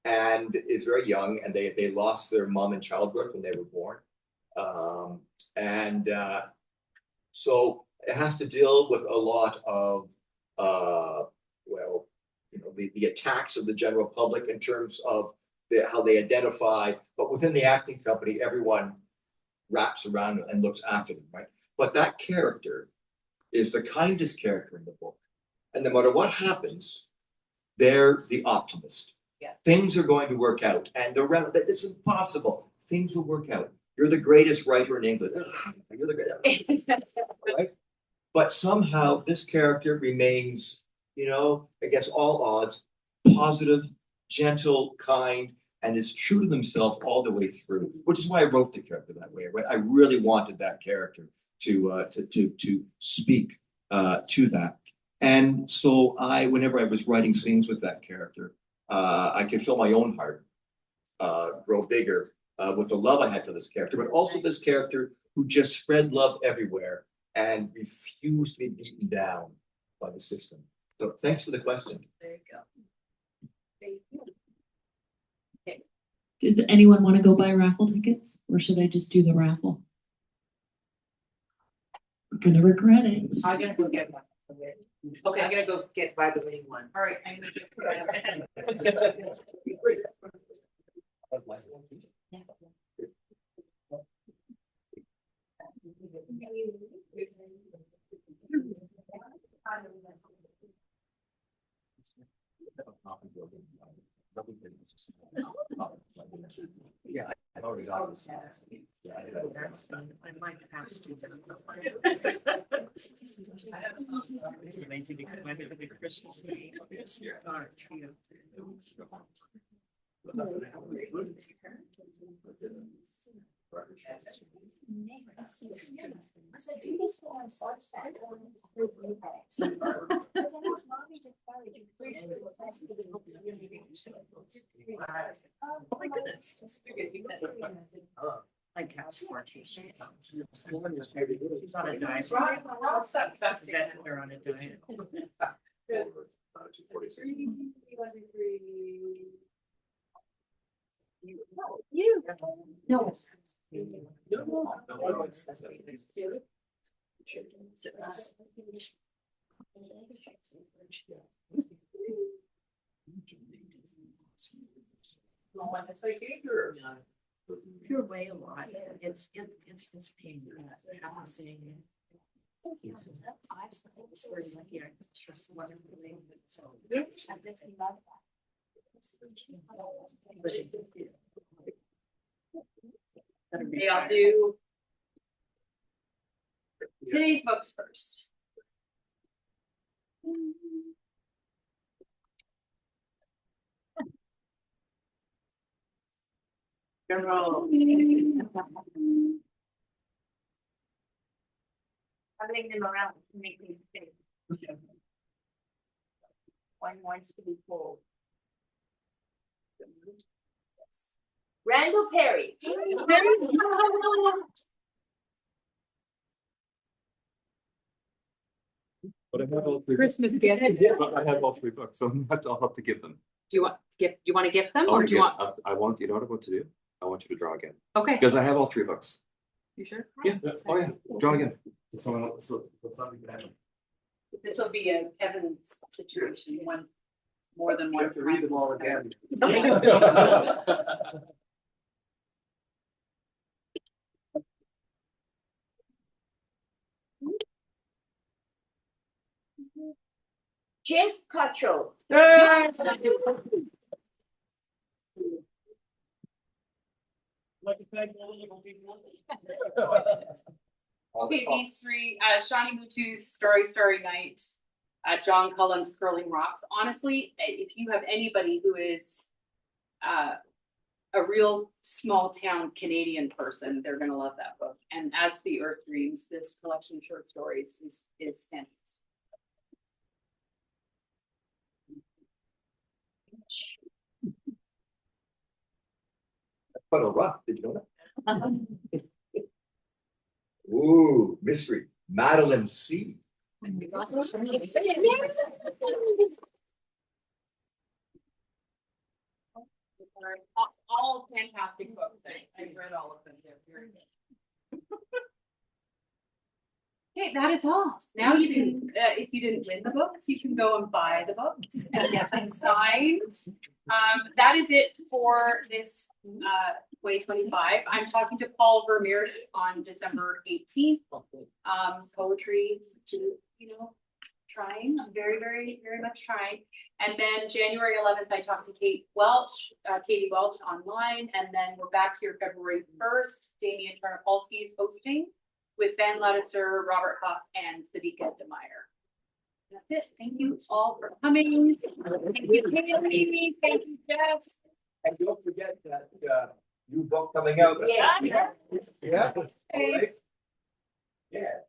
and is very young, and they lost their mom in childbirth when they were born, so it has to deal with a lot of well, you know, the attacks of the general public in terms of how they identify, but within the acting company, everyone wraps around and looks after them, right? But that character is the kindest character in the book. And no matter what happens, they're the optimist. Yeah. Things are going to work out. And it's impossible. Things will work out. You're the greatest writer in England. You're the greatest. Right? But somehow this character remains, you know, against all odds, positive, gentle, kind, and is true to themselves all the way through, which is why I wrote the character that way, right? I really wanted that character to speak to that. And so whenever I was writing scenes with that character, I could feel my own heart grow bigger with the love I had for this character, but also this character who just spread love everywhere and refused to be beaten down by the system. So thanks for the question. There you go. Thank you. Does anyone want to go buy raffle tickets, or should I just do the raffle? I'm gonna regret it. I'm gonna go get one. Okay, I'm gonna go buy the winning one. All right, I'm gonna Yeah, I've already got this. I might have to. Christmas Eve. Oh my goodness. My cat's 14. She's on a diet. They're on a diet. You. No. You're way a lot. It's just pain. Balancing. Okay, I'll do today's books first. Having them around to make things big. One wants to be full. Randall Perry. But I have all three. Christmas gift. Yeah, but I have all three books, so I'll have to give them. Do you want to gift? Do you want to gift them, I or want do to you give, want? I want, you know what I want to do? I want you to draw again, Okay. because I have all three books. You sure? Yeah, oh yeah, draw again. So someone else, so something bad. This will be a Kevin's situation. One more than one. time. all again. Jeff Cottrell. Okay, these three, Shawnee Mutu's Starry Night, John Cullen's Curling Rocks. Honestly, if you have anybody who is a real small town Canadian person, they're gonna love that book. And As the Earth Dreams, this collection of short stories is fantastic. Quite a rough, did you know that? Ooh, mystery, Madeline C. All fantastic books. I've read all of them. They're very good. Okay, that is all. Now you can, if you didn't win the books, you can go and buy the books and get them signed. That is it for this 2025. I'm talking to Paul Vermeer on December 18th. Poetry, you know, trying. I'm very, very, very much trying. And then January 11th, I talked to Katie Welch online, and then we're back here February 1st. Damien Tarnopolsky is hosting with Ben Lattiser, Robert Huff, and Sadiqa Demeyer. That's it. Thank you all for coming. Thank you, Haley. Thank you, Jess. And don't forget that new book coming out. Yeah. Yeah. All right. Okay. Yeah.